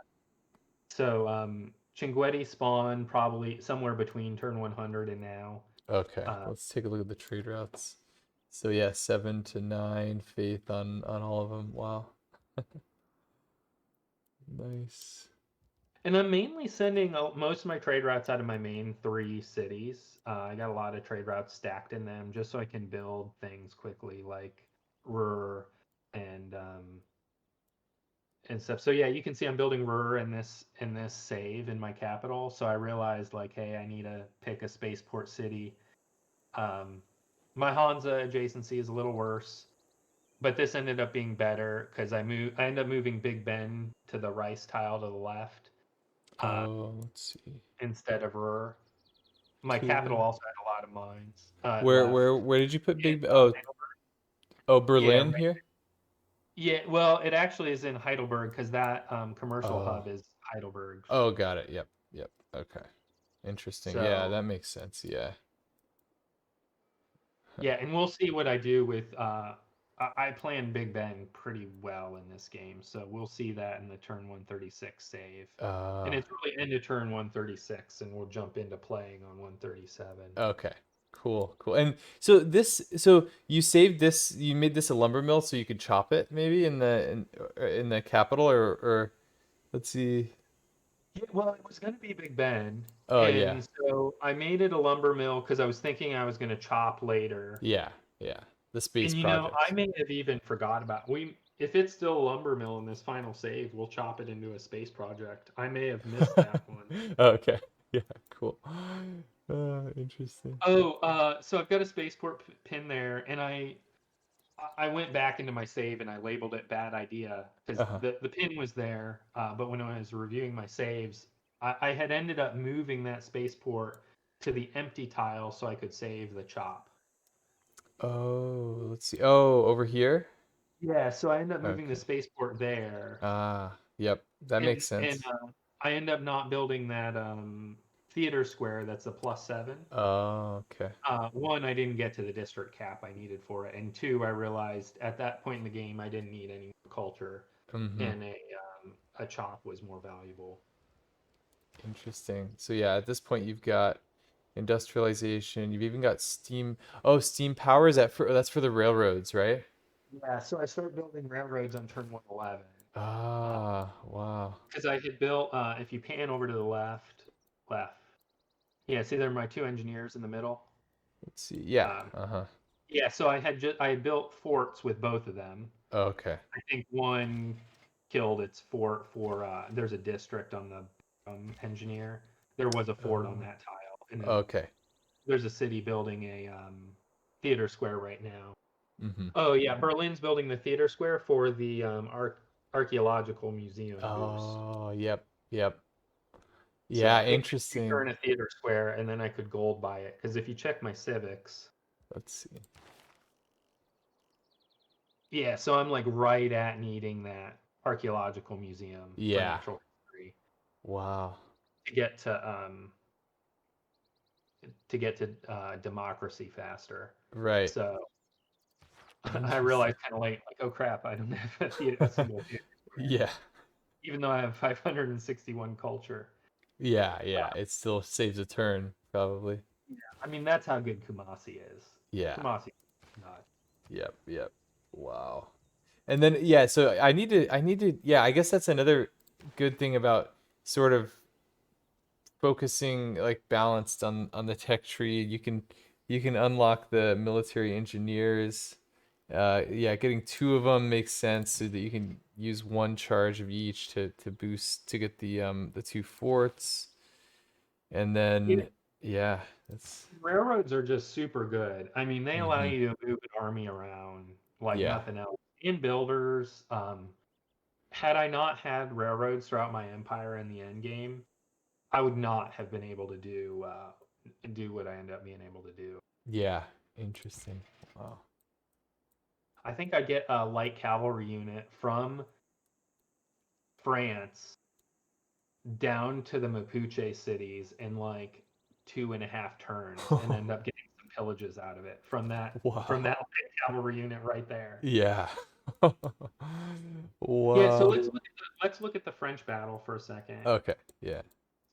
So Chinguetti spawned probably somewhere between turn 100 and now. Okay. Uh, Let's take a look at the trade routes. So yeah, 7 to 9 faith on all of them. Wow. Nice. and I'm mainly sending most of my trade routes out of my main three cities. I got a lot of trade routes stacked in them just so I can build things quickly, like Ruhr and stuff. So yeah, you can see I'm building Ruhr in this save in my capital. So I realized like, hey, I need to pick a spaceport city. Um, my Hansa adjacency is a little worse, but this ended up being better because I ended up moving Big Ben to the rice tile to the left, Let's see. instead of Ruhr. My capital Cool. also had a lot of mines Where left. where did you put In, Big? Oh, yeah, Berlin here. yeah. Well, it actually is in Heidelberg because that commercial Oh. hub is Heidelberg. Oh, got it. Yep. Yep. Okay. Interesting. Yeah, So that makes sense. Yeah. yeah, and we'll see what I do with. I plan Big Ben pretty well in this game, so we'll see that in the turn 136 save. And Uh, it's really end of turn 136, and we'll jump into playing on 137. okay. Cool. Cool. And so so you saved this, you made this a lumber mill so you could chop it maybe in the capital or let's see. Yeah, well, it was going to be Big Ben, Oh, yeah. and so I made it a lumber mill because I was thinking I was going to chop later. Yeah. Yeah. The space And I project. may have even forgot about we. If it's still a lumber mill in this final save, we'll chop it into a space project. I may have missed that one. Okay. Yeah, cool. Interesting. Oh, so I've got a spaceport pin there, and I went back into my save and I labeled it bad idea because Uh-huh. the pin was there, but when I was reviewing my saves, I had ended up moving that spaceport to the empty tile so I could save the chop. Oh, let's see. Oh, over here? Yeah, so I ended up moving the Okay. spaceport there, Ah, yep. That and makes sense. I end up not building that theater square that's a +7. Oh, okay. One, I didn't get to the district cap I needed for it, and two, I realized at that point in the game I didn't need any more culture, Mm-hmm. and a chop was more valuable. Interesting. So yeah, at this point you've got industrialization. You've even got steam. Oh, steam power is that for that's for the railroads, right? Yeah, so I started building railroads on turn 111. Ah, wow. Because I had built, if you pan over to the left. Yeah, see there are my two engineers in the middle. Let's see. Yeah. Um, Uh-huh. yeah, so I had built forts with both of them. Okay. I think one killed its fort for there's a district on the engineer. There was a fort on Oh, that tile, and then okay. there's a city building a theater square right now. Mm-hmm. Oh yeah, Berlin's building the theater square for the archaeological museum boost. Oh, yep. Yep. Yeah, So it was cheaper interesting. in a theater square, and then I could gold buy it. Because if you check my civics, Let's see. yeah, so I'm like right at needing that archaeological museum for Yeah. natural history Wow. to get to democracy faster. Right. So I Interesting. realized kind of late, like, oh crap, I don't have a single theater square, Yeah. even though I have 561 culture. Yeah, yeah. It still saves a turn, probably. I mean, that's how good Kumasi is. Yeah. Kumasi, not. Yep, yep. Wow. And then yeah, so I need to yeah, I guess that's another good thing about sort of focusing like balanced on the tech tree. You can unlock the military engineers. Yeah, getting two of them makes sense so that you can use one charge of each to boost to get the two forts. And Yeah, then yeah, that's railroads are just super good. I mean, they allow hmm you to move an army around like yeah. nothing else. In builders, had I not had railroads throughout my empire in the end game, I would not have been able to do what I end up being able to do. Yeah, interesting. Wow. I think I'd get a light cavalry unit from France down to the Mapuche cities in like 2.5 turns and end up getting some pillages out of it from Wow. that light cavalry unit right there. Yeah. Yeah, so Wow. let's look at the French battle for a second. Okay. Yeah.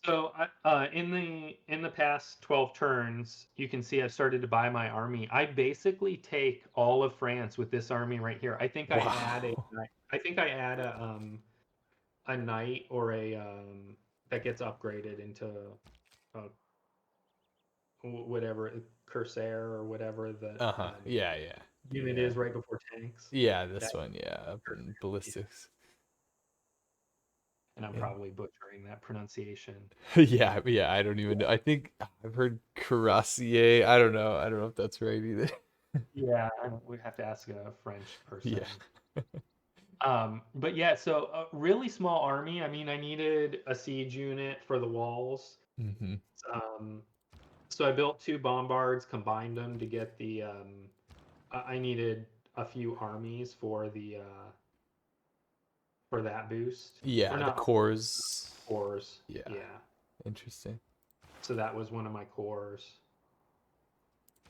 So in the past 12 turns, you can see I've started to buy my army. I basically take all of France with this army right here. Wow. I think I add a knight or a that gets upgraded into uh, whatever Corsair or whatever the Uh-huh. Yeah, yeah. unit The is right before tanks. yeah, That this one, yeah, up in yeah, ballistics. and I'm Yeah. probably butchering that pronunciation. Yeah, yeah, I don't even know. I think I've heard cuirassier. I don't know. I don't know if that's right either. Yeah, we have to ask a French person. Yeah. But yeah, so a really small army. I mean, I needed a siege unit for the walls. Mm-hmm. Um, so I built 2 bombards, combined them to get the. I needed a few armies for that boost, or Yeah, the not cores. cores. Yeah, Yeah. interesting. So that was one of my cores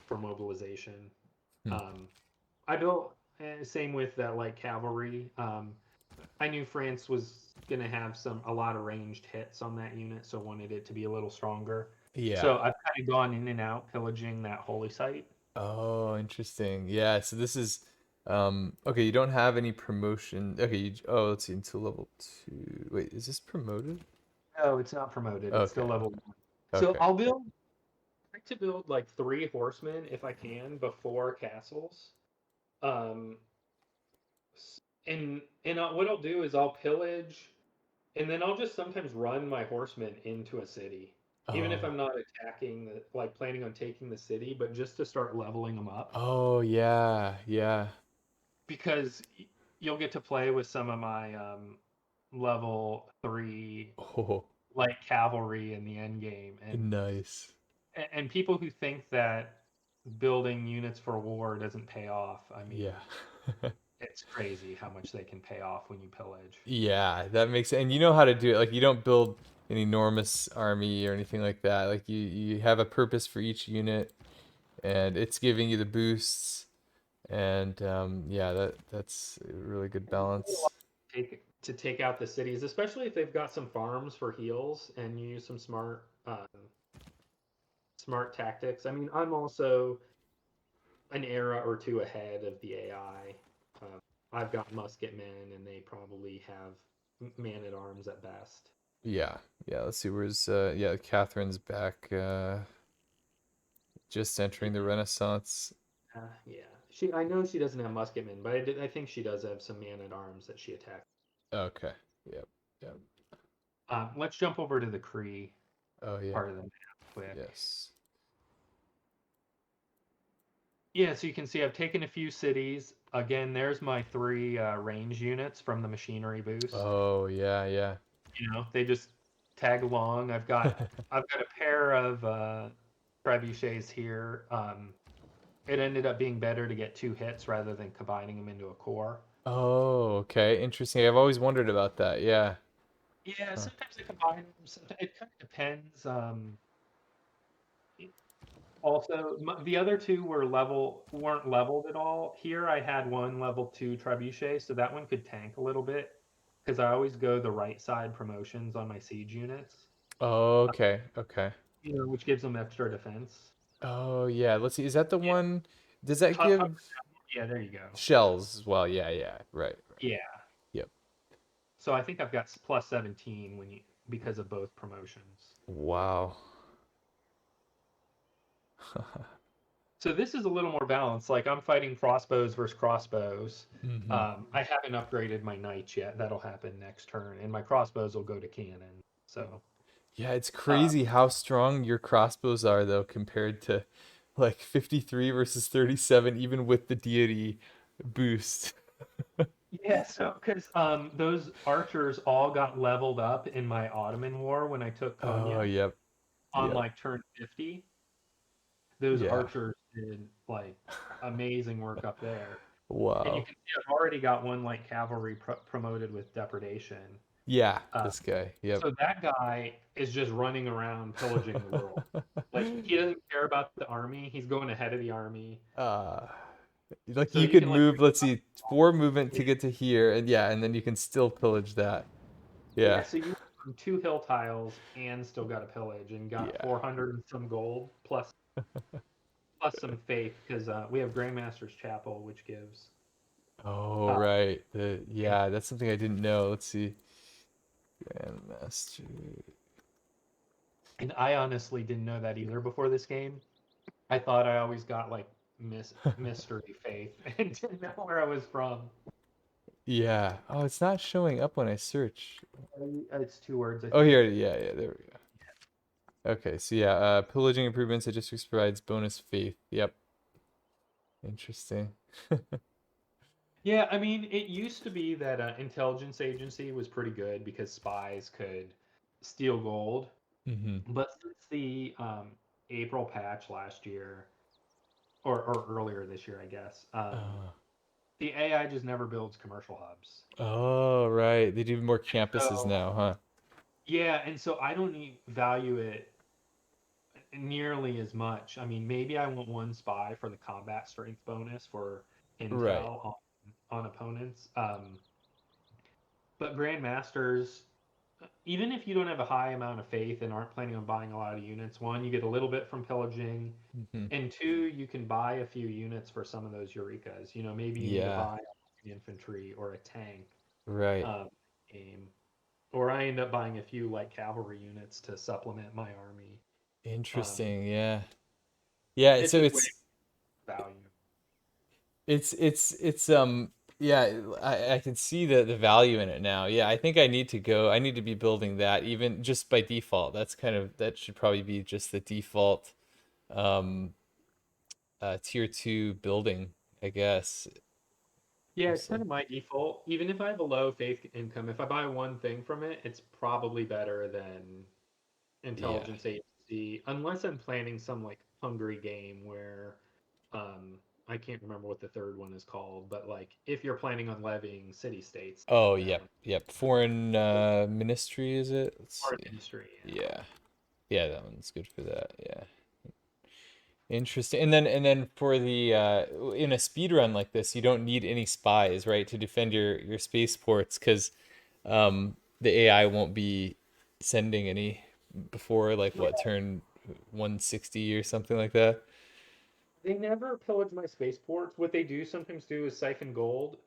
for mobilization. Hmm. I built same with that like cavalry. I knew France was gonna have a lot of ranged hits on that unit, so wanted it to be a little stronger. Yeah. So I've kind of gone in and out pillaging that holy site. Oh, interesting. Yeah, so this is okay, you don't have any promotion. Okay, oh, let's see, until level 2. Wait, is this promoted? No, it's not promoted. It's still Okay. level 1. So Okay. I'll build. I like to build like 3 horsemen if I can before castles. Um, and what I'll do is I'll pillage, and then I'll just sometimes run my horsemen into a city, even if Oh. I'm not attacking like planning on taking the city, but just to start leveling them up. Oh, yeah. Yeah. Because you'll get to play with some of my level 3 Oh, light cavalry in the end game, nice. and people who think that building units for war doesn't pay off. I mean, Yeah. it's crazy how much they can pay off when you pillage. Yeah, that makes and you know how to do it. Like you don't build an enormous army or anything like that. Like you have a purpose for each unit and it's giving you the boosts and yeah, that's a really good balance. Take out the cities, especially if they've got some farms for heals and you use some smart tactics. I mean, I'm also an era or two ahead of the AI. I've got musketmen, and they probably have man at arms at best. Yeah. Yeah, let's see where's yeah, Catherine's back just entering the Renaissance. Yeah, I know she doesn't have musketmen, but I think she does have some man at arms that she attacks. Okay. Yep. Yep. Let's jump over to the Cree Oh yeah. part of the map quick. Yes. Yeah, so you can see I've taken a few cities. Again, there's my 3 range units from the machinery boost. Oh yeah, yeah. They just tag along. I've got a pair of trebuchets here. It ended up being better to get 2 hits rather than combining them into a core. Oh, okay. Interesting. I've always wondered about that. Yeah. Yeah, Huh. sometimes they combine them. Sometimes it kind of depends. Also, the other 2 weren't leveled at all. Here I had one level 2 trebuchet, so that one could tank a little bit because I always go the right side promotions on my siege units. Oh, okay. Okay. Which gives them extra defense. Oh, yeah. Let's see. Is that the Yeah, one? Does that top, top, give yeah, there you go. shells as well? Yeah, yeah. Right, right. Yeah. Yep. So I think I've got plus 17 because of both promotions. Wow. So this is a little more balanced. Like I'm fighting crossbows versus crossbows. Hmm. I haven't upgraded my knights yet. That'll happen next turn, and my crossbows will go to cannon. So Yeah, it's uh, crazy how strong your crossbows are though compared to like 53 versus 37 even with the deity boost. yeah, so because those archers all got leveled up in my Ottoman War when I took Oh, Konya yep. on Yep. like turn 50. Those Yeah. archers did like amazing work up there. And you Wow. can see I've already got one like cavalry promoted with depredation. Yeah, Uh, this guy. Yep. so that guy is just running around pillaging the world. Like he doesn't care about the army. He's going ahead of the army. Uh, like So you you could can like move, let's see, 4 movement yeah, to get to here, and yeah, and then you can still pillage that. yeah. Yeah. So you went from 2 hill tiles and still got a pillage and got Yeah. 400 and some gold plus some faith because we have Grandmaster's Chapel, which gives. Oh, Uh, right. Yeah, that's something I didn't know. Let's see. Grandmaster. and I honestly didn't know that either before this game. I thought I always got like mystery faith and didn't know where I was from. Yeah. Oh, it's not showing up when I search. It's 2 words, I Oh, think. here. Yeah, yeah, there we go. Okay, so yeah, pillaging improvements at districts provides bonus faith. Yep. Interesting. Yeah, I mean, it used to be that intelligence agency was pretty good because spies could steal gold. Mm-hmm. But since the April patch last year, or earlier this year, I guess, Oh. the AI just never builds commercial hubs. Oh, right. They do more campuses So now, huh? yeah, and so I don't value it nearly as much. I mean, maybe I want one spy for the combat strength bonus for Right. intel on opponents. But grandmasters, even if you don't have a high amount of faith and aren't planning on buying a lot of units, one, you get a little bit from pillaging, Mm-hmm. and two, you can buy a few units for some of those eurekas. You know, maybe you need to Yeah. buy an infantry or a tank Right. um, game, or I end up buying a few like cavalry units to supplement my army. Um, Interesting. Yeah. Yeah. it's So just way it's value. it's yeah, I can see the value in it now. Yeah, I think I need to go. I need to be building that even just by default. That should probably be just the default um tier 2 building, I guess. Yeah, it's kind So, of my default. Even if I have a low faith income, if I buy one thing from it, it's probably better than yeah. intelligence agency, unless I'm planning some like Hungary game where I can't remember what the third one is called, but like if you're planning on levying city states, Oh, that yep, one yep. Foreign ministry, is it? Let's or see. ministry, yeah. Yeah. Yeah, that one's good for that. Yeah. Interesting. And then for the in a speed run like this, you don't need any spies, right, to defend your spaceports because the AI won't be sending any before like Yeah, what turn 160 or something like that. they never pillage my spaceports. What they do sometimes do is siphon gold.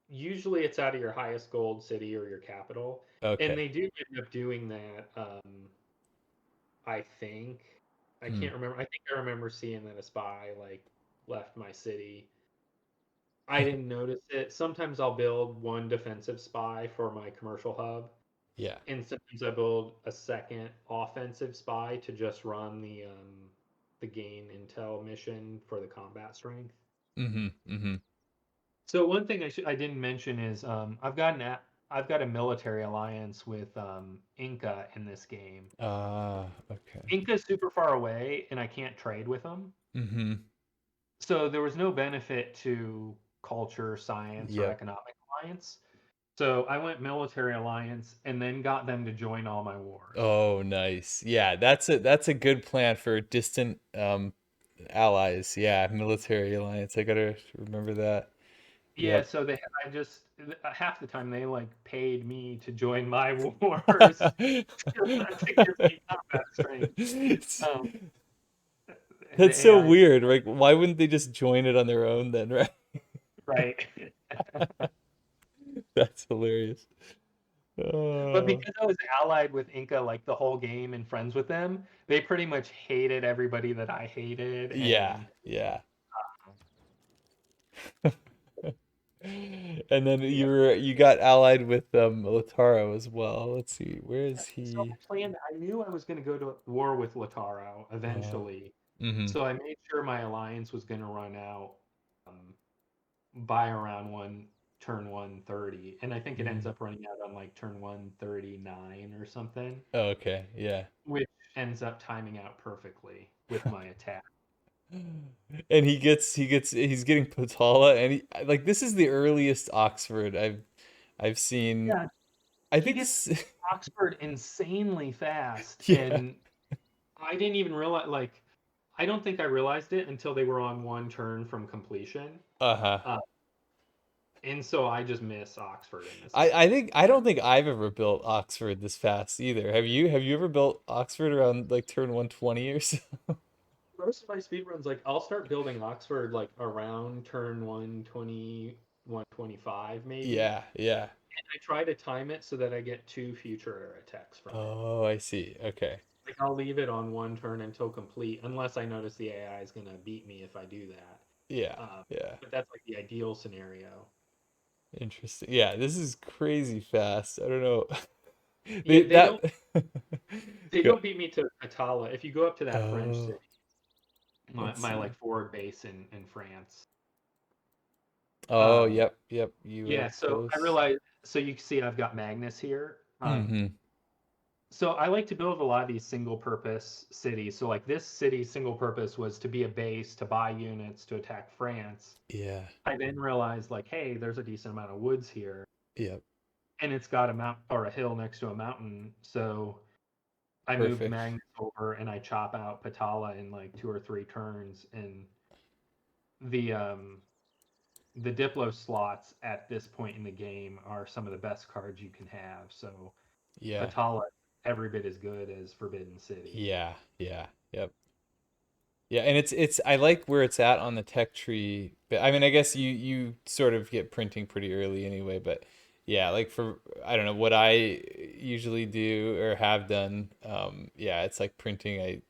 Usually it's out of your highest gold city or your capital, and Okay. they do end up doing that. I think I Hmm. can't remember. I think I remember seeing that a spy like left my city. I didn't notice it. Sometimes I'll build one defensive spy for my commercial hub, Yeah. and sometimes I build a second offensive spy to just run the gain intel mission for the combat strength. Mm-hmm. Mm-hmm. So one thing I didn't mention is I've got a military alliance with Inca in this game. Ah, okay. Inca's super far away, and I can't trade with them. Mm-hmm. So there was no benefit to culture, science, or Yep. economic alliance. So I went military alliance and then got them to join all my wars. Oh, nice. Yeah, that's a good plan for distant allies. Yeah, military alliance. I gotta remember that. Yeah, Yep. so I just half the time they like paid me to join my wars to give me combat strength. Um, That's the so AI, weird. Like, why wouldn't they just join it on their own then, right? right? That's hilarious. But Oh, because I was allied with Inca like the whole game and friends with them, they pretty much hated everybody that I hated, yeah, and yeah. And then yeah. you got allied with Lautaro as well. Let's see, where is So he? I knew I was going to go to war with Lautaro Oh, eventually. mm-hmm. So I made sure my alliance was going to run out um, by around turn 130, and I think it ends Mm. up running out on like turn 139 or something, Oh, okay, yeah. which ends up timing out perfectly with my attack. And he's getting Potala, and like this is the earliest Oxford I've seen. Yeah, I he think gets this, Oxford insanely fast, yeah. and I didn't even realize like I don't think I realized it until they were on one turn from completion. Uh-huh. Uh, and so I just miss Oxford in this I game. think I don't think I've ever built Oxford this fast either. Have you? Have you ever built Oxford around like turn 120 or so? Most of my speed runs, like I'll start building Oxford like around turn 120, 125 maybe. Yeah, yeah. And I try to time it so that I get two future air attacks from it. Oh, I see. Okay. Like I'll leave it on one turn until complete, unless I notice the AI is gonna beat me if I do that. Yeah, Um, yeah. but that's like the ideal scenario. Interesting. Yeah, this is crazy fast. I don't know. Yeah, That they Go. don't beat me to Atala. If you go up to that French Oh, city, let's my see. like forward base in France. Oh, Um, yep, yep. You yeah, are so I close. realized, so you can see I've got Magnus here. Mm-hmm. So I like to build a lot of these single purpose cities. So like this city's single purpose was to be a base, to buy units, to attack France. Yeah. I then realized like, hey, there's a decent amount of woods here, Yep. and it's got a mount or a hill next to a mountain. So I moved Perfect. Magnus over and I chop out Patala in like 2 or 3 turns, and the um the Diplo slots at this point in the game are some of the best cards you can have. So Yeah. Patala every bit as good as Forbidden City. Yeah. Yeah. Yep. Yeah, and it's I like where it's at on the tech tree, but I mean I guess you sort of get printing pretty early anyway, but yeah, like for I don't know what I usually do or have done, yeah, it's like printing I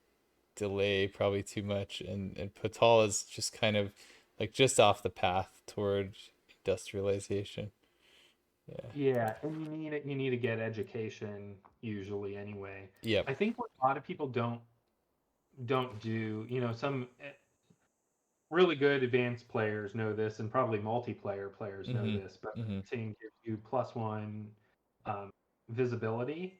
delay probably too much, and Patal is just kind of like just off the path toward industrialization. Yeah. Yeah, and you need to get education usually anyway. Yep. I think what a lot of people don't do, some really good advanced players know this, and probably multiplayer players know Mhm. this, but Mhm. printing gives you +1 um, visibility.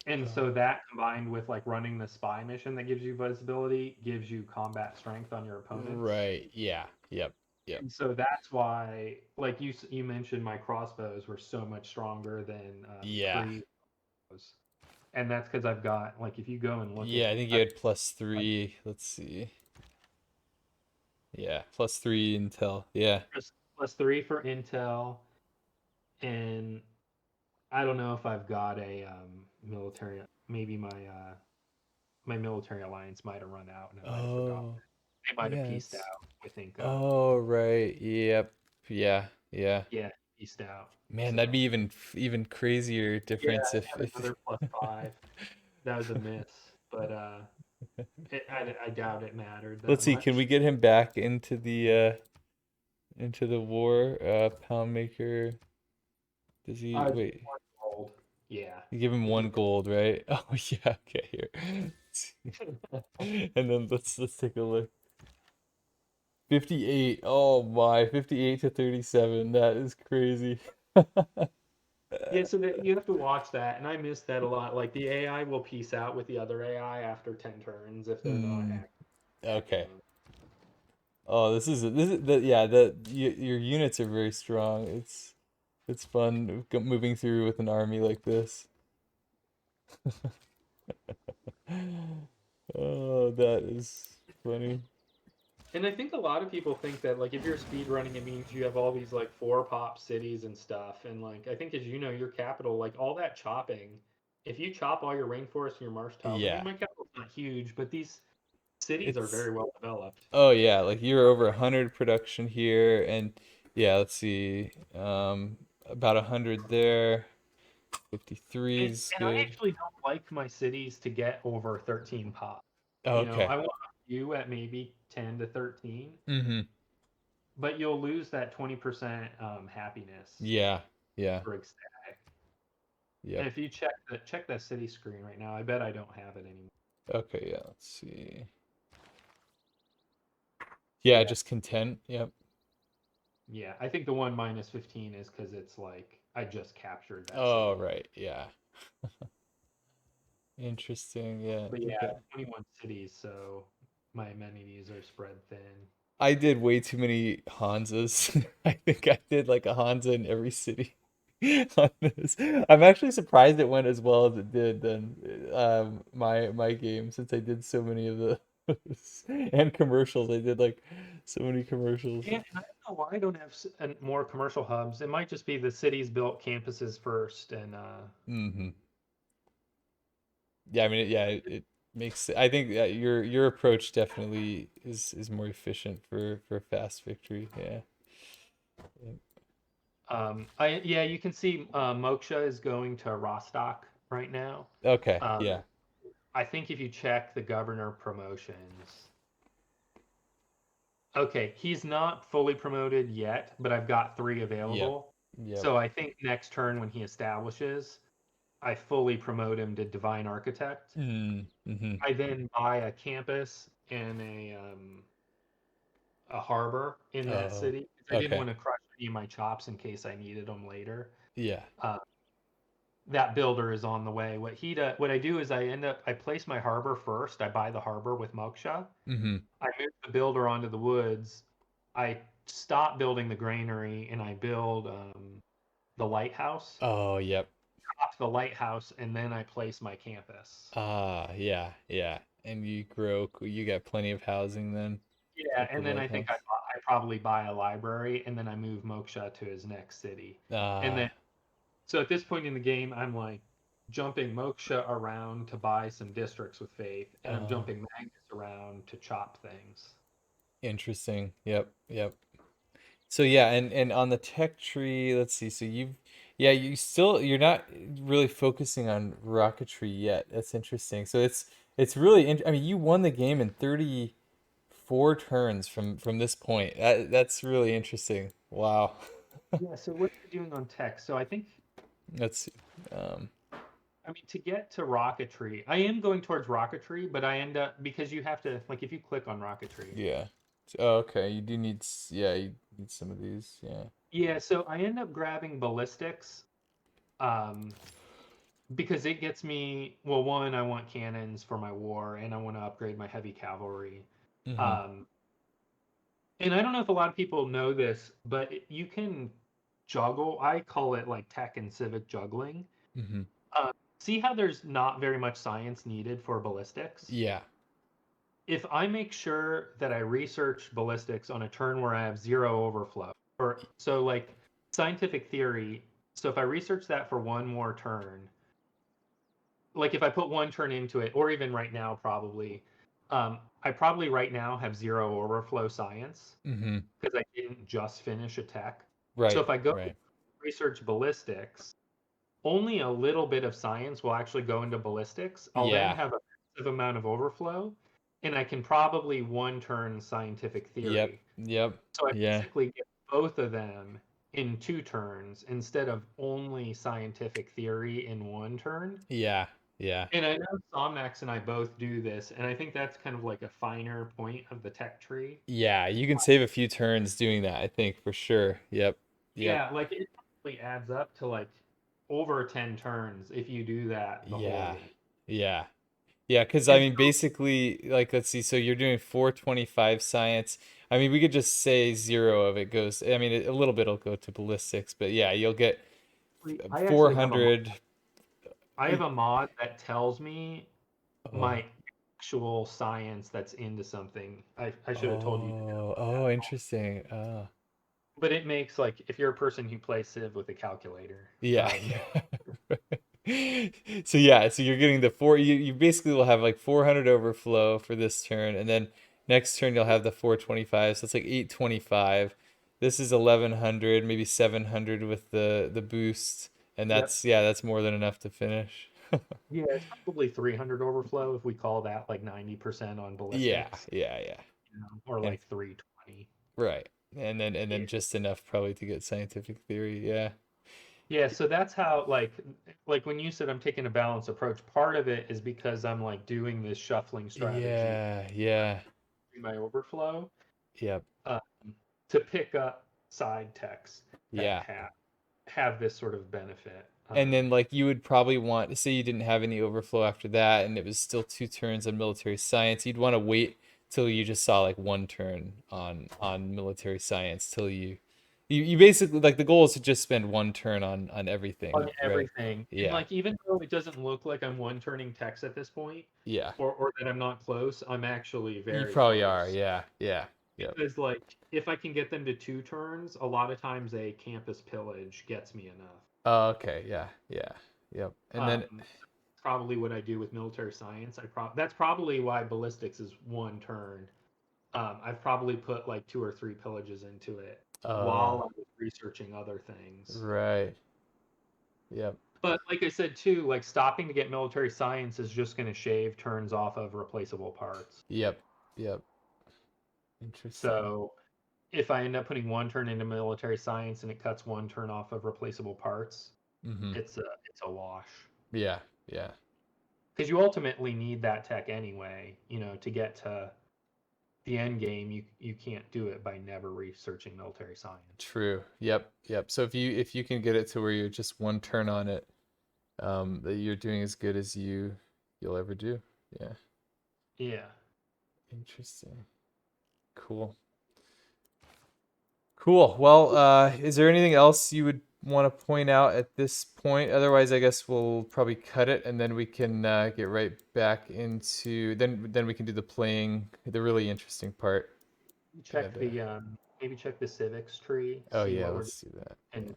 And so Oh. that combined with like running the spy mission that gives you visibility gives you combat strength on your opponents. Right. Yeah. Yep. Yep. And so that's why, like you mentioned, my crossbows were so much stronger than Yeah. Kree was, and that's because I've got like if you go and look at Yeah, I think you had +3. Let's see. Yeah, +3 Intel. Yeah. +3 for Intel, and I don't know if I've got a military. Maybe my military alliance might have run out, and I might have forgotten. Oh, They might have yeah, pieced it's out. I think. oh right. Yep. Yeah. Yeah. Yeah, pieced out. Man, that'd be So even crazier yeah, difference I had if another +5. That was a miss, but I doubt it mattered that let's see, can much. we get him back into the war? Pound maker. Does he Just wait? 1 gold. Yeah, You give him if one you. gold, right? Oh yeah, okay, here. Let's see. And then let's take a look. 58. Oh my, 58 to 37. That is crazy. Yeah, so that you have to watch that, and I miss that a lot. Like the AI will piece out with the other AI after 10 turns if they're not Mm, acting okay. on. Oh, this is the yeah, your units are very strong. It's fun moving through with an army like this. Oh, that is funny. And I think a lot of people think that like if you're speed running, it means you have all these like 4 pop cities and stuff. And like I think as you know, your capital, like all that chopping, if you chop all your rainforest and your marsh tiles, I mean Yeah. my capital's not huge, but these cities are It's very well developed. oh yeah, like you're over 100 production here, and yeah, let's see. About 100 there. 53 And, is and I good. actually don't like my cities to get over 13 pop. Oh, okay. I want you at maybe 10 to 13, Mm-hmm. but you'll lose that 20% happiness Yeah. Yeah. for ecstatic. And Yep. if you check that city screen right now, I bet I don't have it anymore. Okay, yeah, let's see. Yeah, Yeah, just content. Yep. yeah. I think the one -15 is because it's like I just captured that Oh, city. right. Yeah. Interesting. Yeah, I But think yeah, 21 cities, so my amenities are spread thin. I did way too many Hansas. I think I did like a Hansa in every city on this. I'm actually surprised it went as well as it did then my game since I did so many of the and commercials. I did like so many commercials. Yeah, and I don't know why I don't have more commercial hubs. It might just be the cities built campuses first, and Hmm. Yeah, I mean, yeah, it makes. I think that your approach definitely is more efficient for fast victory. Yeah. I yeah, you can see Moksha is going to Rostock right now. Okay. Um, Yeah. I think if you check the governor promotions, okay, he's not fully promoted yet, but I've got 3 Yep. available. Yep. So I think next turn when he establishes, I fully promote him to Divine Architect. Mm, mm-hmm. I then buy a campus and a harbor in that Oh, city. I didn't okay. want to crush any of my chops in case I needed them later. Yeah. Uh, that builder is on the way. What I do is I place my harbor first. I buy the harbor with Moksha. Mm-hmm. I move the builder onto the woods. I stop building the granary and I build the lighthouse. Oh, yep. Off the lighthouse, and then I place my campus. Ah, yeah, yeah. And you grow, you got plenty of housing then Yeah, at the and then I think lighthouse. I probably buy a library, and then I move Moksha to his next city. And then, Ah, so at this point in the game, I'm like jumping Moksha around to buy some districts with Faith, and I'm oh, jumping Magnus around to chop things. interesting. Yep, yep. So yeah, and on the tech tree, let's see. So yeah, you're not really focusing on rocketry yet. That's interesting. So it's really I mean, you won the game in 34 turns from this point. That's really interesting. Wow. Yeah, so what are you doing on tech? So I think, Let's see. Um, I mean, to get to rocketry, I am going towards rocketry, but I end up, because you have to, like, if you click on rocketry, yeah. Oh, okay. You do need yeah, you need some of these. Yeah. yeah, so I end up grabbing ballistics, um, because it gets me, well, one, I want cannons for my war, and I want to upgrade my heavy cavalry. Mm-hmm. Um, and I don't know if a lot of people know this, but you can juggle. I call it like tech and civic juggling. Mm-hmm. See how there's not very much science needed for ballistics? Yeah. If I make sure that I research ballistics on a turn where I have zero overflow, or so like scientific theory, so if I research that for one more turn, like if I put one turn into it, or even right now, probably, I probably right now have zero overflow science Mm-hmm. because I didn't just finish a tech. So Right. if I go Right. research ballistics, only a little bit of science will actually go into ballistics. I'll then Yeah. have a massive amount of overflow, and I can probably one turn scientific Yep. theory. Yep. So I Yeah. basically get both of them in two turns instead of only scientific theory in one turn. Yeah. Yeah. And I know Somnax and I both do this, and I think that's kind of like a finer point of the tech tree. Yeah, you can save a few turns doing that, I think, for sure. Yep. Yep. Yeah, like it probably adds up to like over 10 turns if you do that the whole Yeah. game. Yeah. Yeah, because I And mean, so, basically, like, let's see, so you're doing 425 science. I mean, we could just say zero of it goes, I mean, a little bit will go to ballistics, but yeah, you'll get I actually have a 400. mod that tells me Oh, my actual science that's into something. I should have told you to oh, download oh, that. interesting. Oh, But it makes like if you're a person who plays Civ with a calculator, yeah. So yeah, so you're getting the you basically will have like 400 overflow for this turn, and then next turn you'll have the 425, so it's like 825. This is 1100, maybe 700 with the boost, and yep. that's yeah, that's more than enough to finish. Yeah, it's probably 300 overflow if we call that like 90% on Yeah, ballistics, yeah, yeah. or And like 320. right. And then Yeah. just enough probably to get scientific theory. Yeah. Yeah, so that's how like when you said I'm taking a balanced approach, part of it is because I'm like doing this shuffling strategy Yeah, yeah. in my overflow Yep. um, to pick up side techs that Yeah. have this sort of benefit. And then like you would probably want to say you didn't have any overflow after that and it was still two turns on military science, you'd want to wait till you just saw like one turn on military science till you basically like the goal is to just spend one turn on On everything, right? everything. And Yeah. like even though it doesn't look like I'm one turning techs at this point, Yeah. or that I'm not close, I'm actually You very probably are. close. Yeah. Yeah. Yep. Because like if I can get them to two turns, a lot of times a campus pillage gets me enough. Oh, okay. Yeah. Yeah. Yep. And then Um, probably what I do with military science. That's probably why ballistics is one turn. I've probably put like two or three pillages into it while I was researching other things. right. Yep. But like I said too, like stopping to get military science is just going to shave turns off of replaceable parts. Yep. Yep. Interesting. So if I end up putting one turn into military science and it cuts one turn off of replaceable parts, Mm-hmm. it's a wash. Yeah. Yeah. Because you ultimately need that tech anyway, to get to the end game, you can't do it by never researching military science. True. Yep. Yep. So if you can get it to where you're just one turn on it, that you're doing as good as you'll ever do. Yeah. Yeah. Interesting. Cool. Cool. Well, is there anything else you would want to point out at this point? Otherwise, I guess we'll probably cut it and then we can get right back into then we can do the playing, the really interesting part. Check And, the maybe check the civics tree, oh see yeah, what we're let's do that. and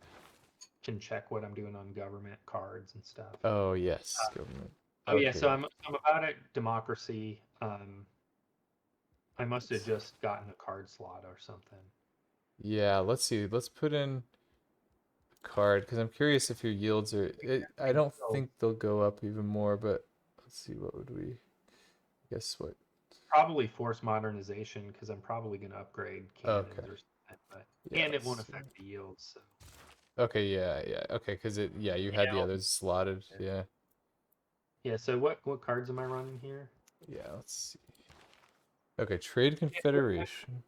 can check what I'm doing on government cards and stuff. Oh yes, government. Oh yeah, Okay. so I'm about at democracy. I must have just gotten a card slot or something. Yeah, let's see. Let's put in a card because I'm curious if your yields are. I don't think they'll go up even more, but let's see. What would we? Guess what? Probably force modernization because I'm probably going to upgrade cannons Okay. or something, but Yeah, and it won't let's see. affect the yields. So. Okay, yeah. Okay, because you had the others slotted. Yeah. Yeah. So what cards am I running here? Yeah. Let's see. Okay, Trade Confederation.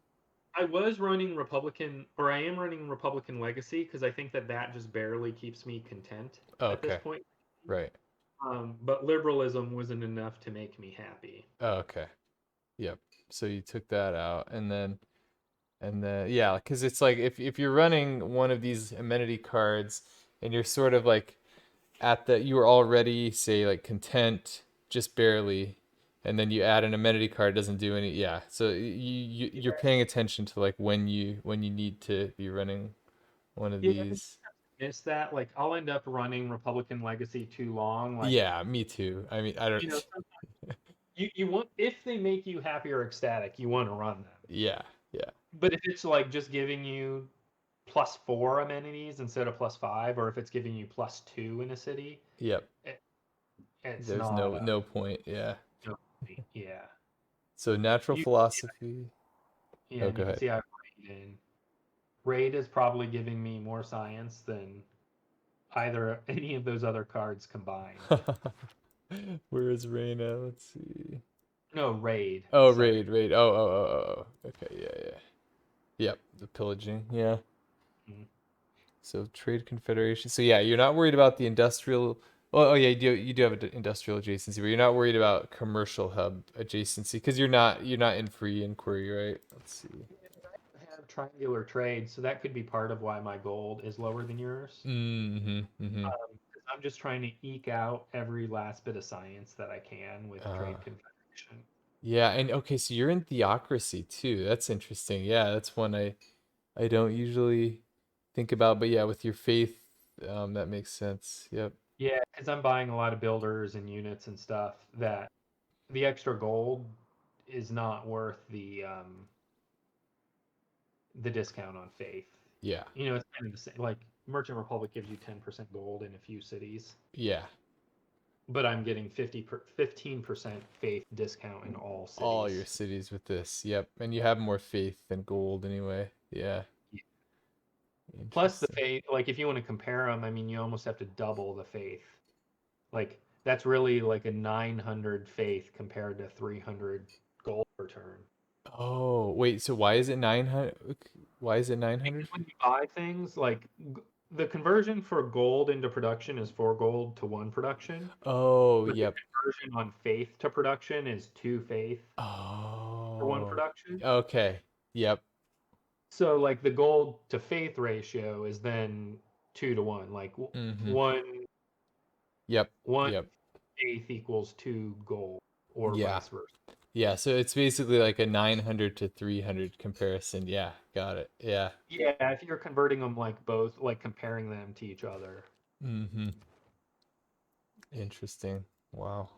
I was running Republican, or I am running Republican Legacy because I think that just barely keeps me content at this Okay. point. Right. But liberalism wasn't enough to make me happy. Oh, okay. Yep. So you took that out, and then yeah, because it's like if you're running one of these amenity cards, and you're sort of like you were already say like content just barely, and then you add an amenity card, doesn't do any. Yeah. So you're paying attention to like when you need to be running one of Yeah, these. miss that. Like I'll end up running Republican Legacy too long. Like Yeah, me too. I mean, I don't. you know, you want if they make you happy or ecstatic, you want to run them. Yeah, yeah. But if it's like just giving you +4 amenities instead of +5, or if it's giving you +2 in a city, Yep. it's There's not. no point. Yeah. No, yeah. So natural You, philosophy. yeah, Oh, and go you can ahead. see I've raid in. Raid is probably giving me more science than either any of those other cards combined. Where is Reina? Let's see. No, raid. Oh, Sorry. raid. Oh. Okay, yeah. Yep, the pillaging. Yeah. Mhm. So trade confederation. So yeah, you're not worried about the industrial. Oh yeah, you do have an industrial adjacency, but you're not worried about commercial hub adjacency because you're not in free inquiry, right? Let's see. I have triangular trade, so that could be part of why my gold is lower than yours. Mm-hmm. 'Cause I'm just trying to eke out every last bit of science that I can with trade confederation. Yeah, and okay, so you're in theocracy too. That's interesting. Yeah, that's one I don't usually think about, but yeah, with your faith, that makes sense. Yep. Yeah, because I'm buying a lot of builders and units and stuff that the extra gold is not worth the discount on faith. Yeah. You know, it's kind of the same. Like Merchant Republic gives you 10% gold in a few cities, Yeah. but I'm getting 15% faith discount in all All your cities. cities with this. Yep. And you have more faith than gold anyway. Yeah. Plus the Interesting. faith, like if you want to compare them, I mean, you almost have to double the faith. Like that's really like a 900 faith compared to 300 gold per turn. Oh, wait, so why is it 900? Why is it Because 900? when you buy things, like the conversion for gold into production is 4 gold to 1 production, Oh, but the yep. conversion on faith to production is 2 faith for 1 Oh, production. okay. Yep. So like the gold to faith ratio is then 2 to 1. Like Mm-hmm. one Yep. one Yep. faith equals 2 gold, or Yeah. vice versa. Yeah, so it's basically like a 900 to 300 comparison. Yeah, got it. Yeah. Yeah, if you're converting them like both, like comparing them to each other. Mm-hmm. Interesting. Wow.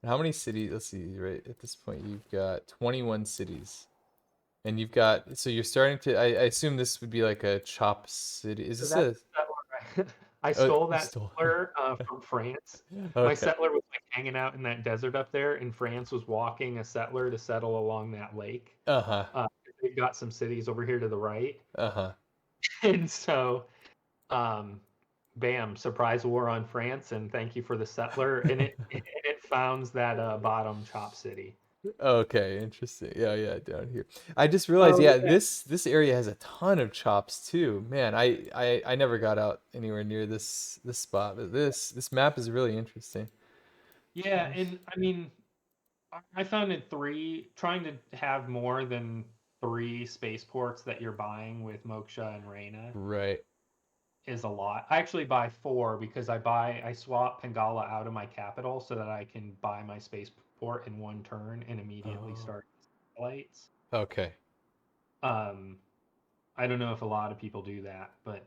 How many cities? Let's see, right at this point, you've got 21 cities. And you've got, so you're starting to, I assume this would be like a chop city. Is So this that's a, the settler. I oh, stole you that stole. settler from France. My Okay. settler was like hanging out in that desert up there, and France was walking a settler to settle along that lake. Uh-huh. They've got some cities over here to the right, Uh-huh. and so, bam, surprise war on France, and thank you for the settler, and it founds that bottom chop city. Okay, interesting. Yeah, yeah, down here. I just realized, Oh yeah, yeah, this area has a ton of chops too. Man, I never got out anywhere near this spot, but this map is really interesting. yeah, and I mean, I found in trying to have more than three spaceports that you're buying with Moksha and Reina Right. is a lot. I actually buy four because I swap Pangala out of my capital so that I can buy my spaceport in one turn and immediately Oh. start satellites. Okay. Um, I don't know if a lot of people do that, but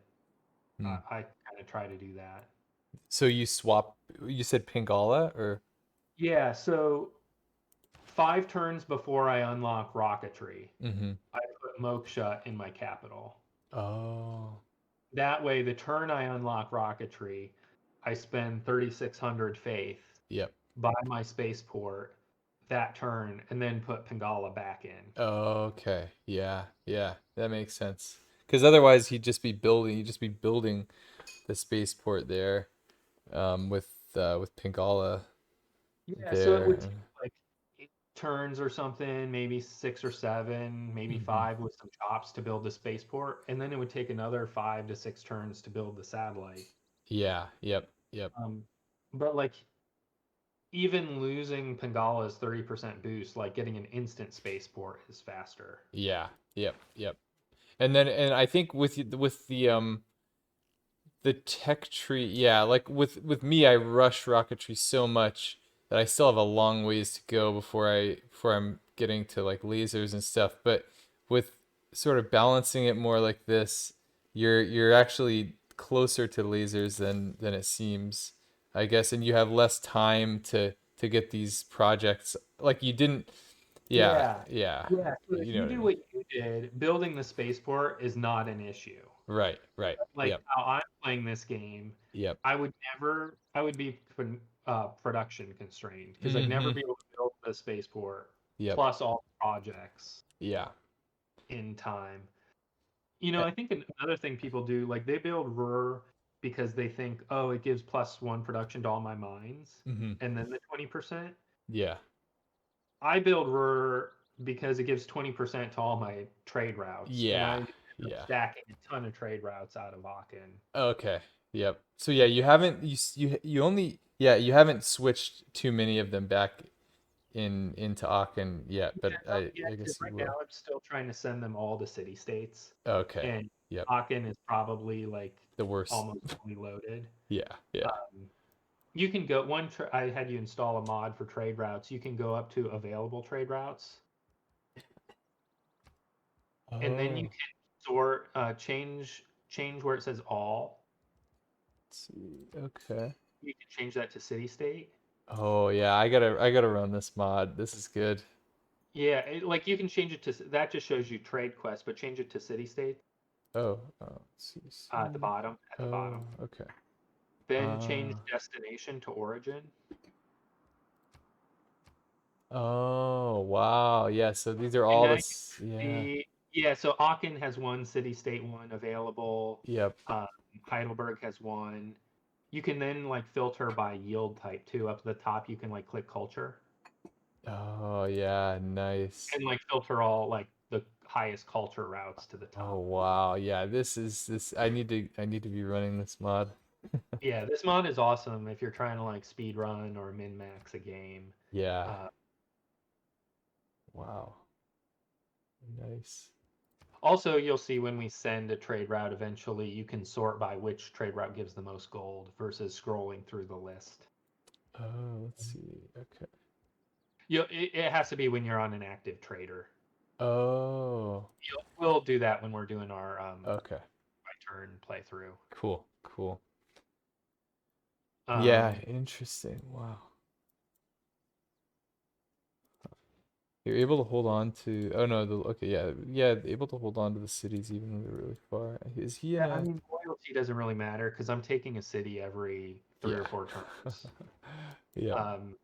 Hmm. I kind of try to do that. So you swap, you said Pingala or? Yeah, so 5 turns before I unlock rocketry, Mm-hmm. I put Moksha in my capital. Oh. That way, the turn I unlock rocketry, I spend 3,600 faith, Yep. buy my spaceport that turn, and then put Pangala back in. Okay. Yeah. Yeah. That makes sense. Because otherwise he'd just be building the spaceport there, with Pingala Yeah, so it would there. take like 8 turns or something, maybe 6 or 7, maybe Hmm. 5 with some chops to build the spaceport, and then it would take another 5 to 6 turns to build the satellite. Yeah. Yep. Yep. Um, but like even losing Pangala's 30% boost, like getting an instant spaceport is faster. Yeah. Yep. Yep. And I think with the tech tree, yeah, like with me, I rush rocketry so much that I still have a long ways to go before I'm getting to like lasers and stuff. But with sort of balancing it more like this, you're actually closer to lasers than it seems, I guess, and you have less time to get these projects like you didn't. Yeah, Yeah. yeah, Yeah. So if you know you what I do mean. what you did, building the spaceport is not an issue. Right, right. Like Yep, how I'm playing this game, yep. I would be production constrained because I'd never Mm-hmm. be able to build the spaceport Yep. plus all the projects Yeah. in time. You know, Eh, I think another thing people do, like they build RUR because they think, oh, it gives +1 production to all my mines, mm-hmm. and then the 20%. Yeah. I build RUR because it gives 20% to all my trade routes, and I Yeah. end up Yeah. stacking a ton of trade routes out of Aachen. Okay. Yep. So yeah, you haven't you only yeah, you haven't switched too many of them back into Aachen yet, Yeah, but not I yet, because guess you right now will. I'm still trying to send them all to city states, Okay. and Yep. Aachen is probably like The worst. almost fully loaded. Yeah. Yeah. You can go I had you install a mod for trade routes. You can go up to available trade routes, and then you Oh. can sort change where it says all. Let's see. Okay. You can change that to city state. Oh yeah, I gotta run this mod. This is good. Yeah, like you can change it to that just shows you trade quest, but change it to city state Oh, let's see. at the bottom. At the Oh, bottom, okay. then change Uh, destination to origin. oh, wow. Yeah, so these are And all now the you yeah. see, yeah, so Aachen has one, city state one available. Yep. Um, Heidelberg has one. You can then like filter by yield type too. Up to the top, you can like click culture Oh, yeah, nice. and like filter all like the highest culture routes to the Oh, top. wow. Yeah, this I need to be running this mod. Yeah, this mod is awesome if you're trying to like speed run or min max a game. Yeah. Uh, Wow. Nice. Also, you'll see when we send a trade route eventually, you can sort by which trade route gives the most gold versus scrolling through the list. Oh, let's see. Okay. It has to be when you're on an active trader. Oh, We'll do that when we're doing our okay. my turn playthrough. Cool. Cool. Yeah, Um, interesting. Wow. You're able to hold on to. Oh no, okay, yeah, yeah, able to hold on to the cities even when they're really far. Is he in yeah, I a? mean, loyalty doesn't really matter because I'm taking a city every three Yeah. or four turns. Yeah. Um,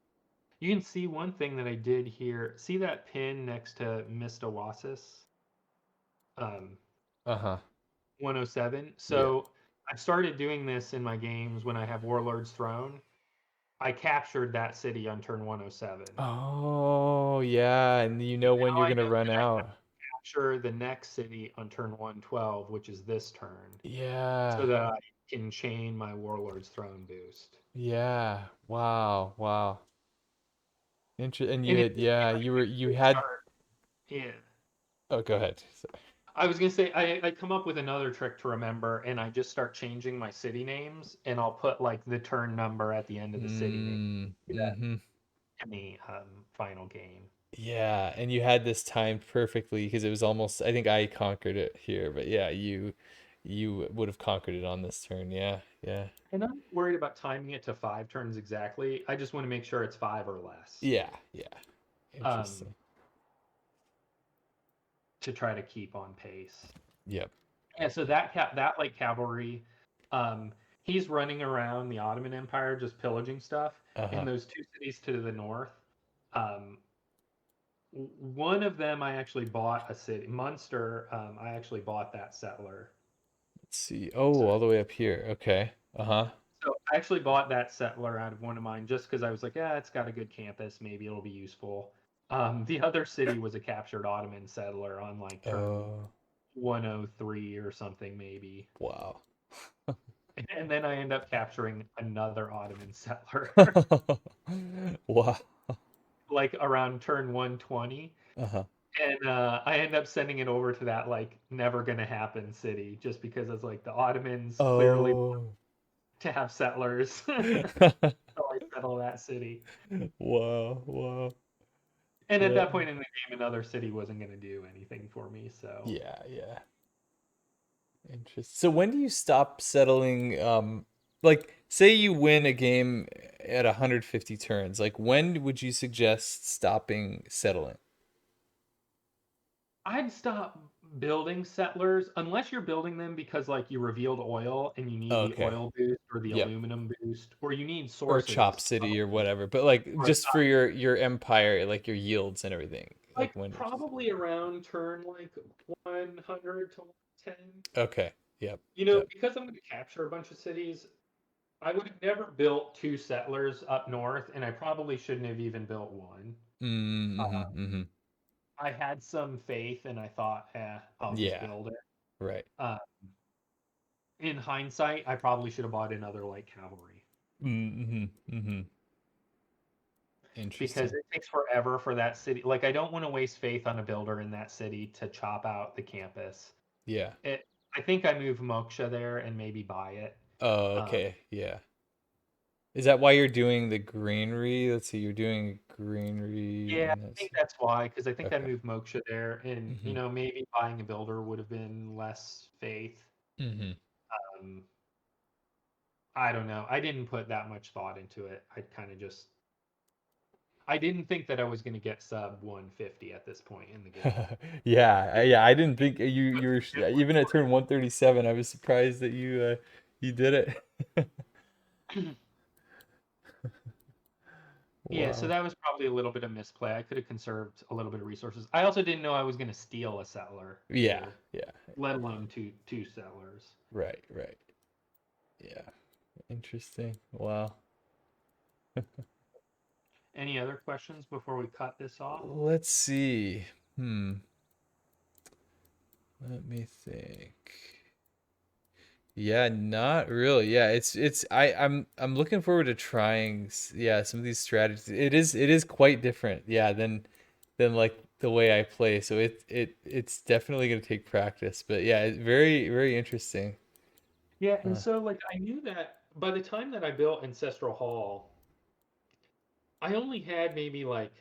you can see one thing that I did here. See that pin next to Mist Oasis? Um, Uh-huh. 107. Yeah. So I've started doing this in my games when I have Warlord's Throne. I captured that city on turn 107. Oh, yeah, and you know when Now you're I gonna know run that I have out. to capture the next city on turn 112, which is this turn, Yeah. so that I can chain my Warlord's Throne boost. Yeah. Wow. Wow. And And you it, had, yeah, you had, start, yeah. oh, go ahead. Sorry. I was gonna say I come up with another trick to remember, and I just start changing my city names, and I'll put like the turn number at the end of the city name. Do that Mm-hmm. in the final game. Yeah, and you had this timed perfectly because it was almost, I think I conquered it here, but yeah, you would have conquered it on this turn. Yeah. Yeah. And I'm not worried about timing it to 5 turns exactly. I just want to make sure it's 5 or less. Yeah. Yeah. Um, Interesting. to try to keep on pace. Yep. Yeah, so that like cavalry, um, he's running around the Ottoman Empire just pillaging stuff. In Uh-huh. those two cities to the north, um, one of them I actually bought a city, Munster. I actually bought that settler. Let's see. So Oh, all the way up here. Okay. Uh-huh. so I actually bought that settler out of one of mine just because I was like, yeah, it's got a good campus. Maybe it'll be useful. The other city was a captured Ottoman settler on like turn Oh, 103 or something, maybe. wow. And then I end up capturing another Ottoman settler Wow. like around turn 120. Uh-huh. And I end up sending it over to that like never gonna happen city just because it's like the Ottomans clearly want Oh. to have settlers. So I settle that city. Wow. Wow. And at Yeah. that point in the game, another city wasn't going to do anything for me. So Yeah. Yeah. Interesting. So when do you stop settling, like say you win a game at 150 turns, like when would you suggest stopping settling? I'd stop building settlers unless you're building them because like you revealed oil and you need the Okay. oil boost or the Yep. aluminum boost or you need Or Chop sources City or whatever. But like or just for your empire, like your yields and everything. Like like when would you probably around turn like 100 to 110. Okay. Yep. You know, Yep. because I'm going to capture a bunch of cities, I would have never built 2 settlers up north, and I probably shouldn't have even built one. Mm-hmm. Mm-hmm. I had some faith, and I thought, I'll just Yeah. build it. Right. Uh, in hindsight, I probably should have bought another light cavalry Mm-hmm. Mm-hmm. because Interesting. it takes forever for that city. Like, I don't want to waste faith on a builder in that city to chop out the campus. Yeah. It, I think I move Moksha there and maybe buy it. Oh, Um, okay. Yeah. Is that why you're doing the greenery? Let's see, you're doing greenery yeah, and I that's think that's why, because I think I okay. moved Moksha there, and Mm-hmm. maybe buying a builder would have been less faith. Mm-hmm. Um, I don't know. I didn't put that much thought into it. I kind of just I didn't think that I was going to get sub 150 at this point in the game. Yeah, yeah, I didn't think you were even at turn 137, I was surprised that you did it. Yeah, so Wow. that was probably a little bit of misplay. I could have conserved a little bit of resources. I also didn't know I was going to steal a settler Yeah, either, yeah. let alone two settlers. Right, right. Yeah. Interesting. Wow. Any other questions before we cut this off? Let's see. Hmm. Let me think. Yeah, not really. Yeah, it's I'm looking forward to trying yeah, some of these strategies. It is quite different. Yeah, than like the way I play. So it's definitely going to take practice. But yeah, very very interesting. Yeah, and Uh, so like I knew that by the time that I built Ancestral Hall, I only had maybe like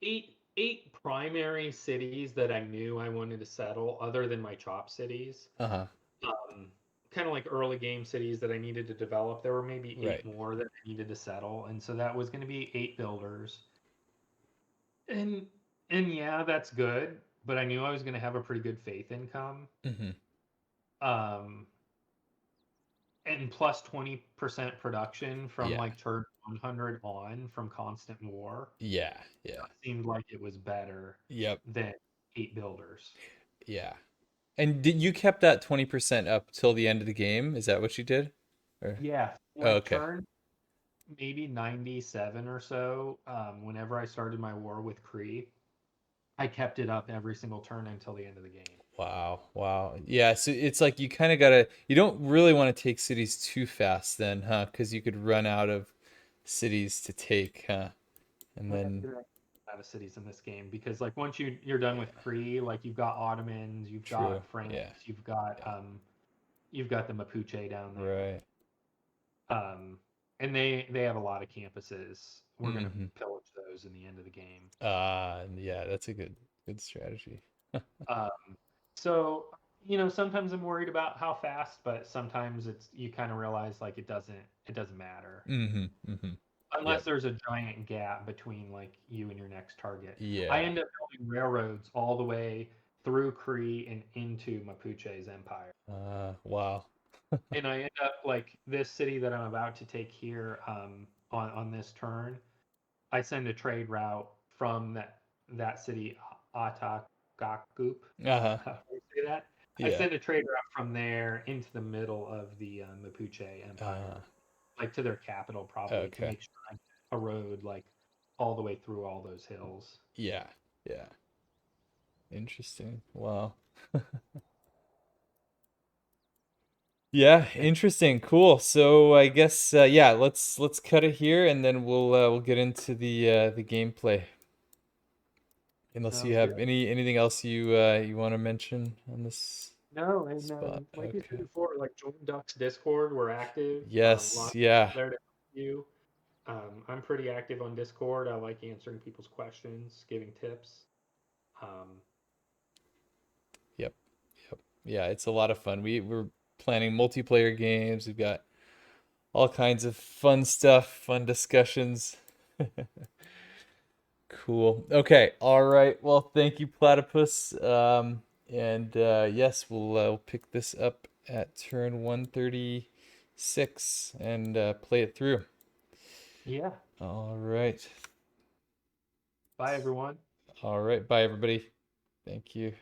eight primary cities that I knew I wanted to settle other than my chop cities. uh-huh. um, kind of like early game cities that I needed to develop. There were maybe eight Right. more that I needed to settle, and so that was going to be 8 builders. And yeah, that's good, but I knew I was going to have a pretty good faith income. Mm-hmm. Um, and plus 20% production from Yeah. like turn 100 on from constant war Yeah. Yeah. seemed like it was better Yep. than 8 builders. Yeah. And did you kept that 20% up till the end of the game? Is that what you did? Or Yeah, oh, went okay. turn maybe 97 or so, whenever I started my war with Kree, I kept it up every single turn until the end of the game. Wow, wow. Yeah, so it's like you kind of gotta, you don't really want to take cities too fast then, huh? Because you could run out of cities to take, huh? And then, You're right. Out of cities in this game because like once you're done with Kree, like you've got Ottomans, you've true. got Franks, Yeah, yeah, you've got the Mapuche down there. right. And they have a lot of campuses. We're gonna Mm-hmm. pillage those in the end of the game. Yeah, that's a good strategy. Um, so sometimes I'm worried about how fast, but sometimes it's you kind of realize like it doesn't matter Mm-hmm. Mm-hmm. unless Yep. there's a giant gap between like you and your next target. I Yeah. end up building railroads all the way through Kree and into Mapuche's empire. Wow. And I end up like this city that I'm about to take here on this turn. I send a trade route from that city, Atakakup. Uh-huh. How do you say that? I Yeah. send a trade route from there into the middle of the Mapuche Uh, Empire, like to their capital, probably to okay. make sure I get a road like all the way through all those hills. Yeah. Yeah. Interesting. Wow. Yeah, And interesting. Cool. So I guess yeah, let's cut it here and then we'll get into the gameplay. Unless you sounds good. have anything else you want to mention on this No, and spot. like you said Okay. before, like join Duck's Discord. We're active. Yes, Lots yeah. there to help you. I'm pretty active on Discord. I like answering people's questions, giving tips. Um, Yep. Yep. Yeah, it's a lot of fun. We're planning multiplayer games. We've got all kinds of fun stuff, fun discussions. Cool. Okay. All right. Well, thank you, Platypus. And yes, we'll pick this up at turn 136 and play it through. yeah. All right. Bye, everyone. All right. Bye, everybody. Thank you.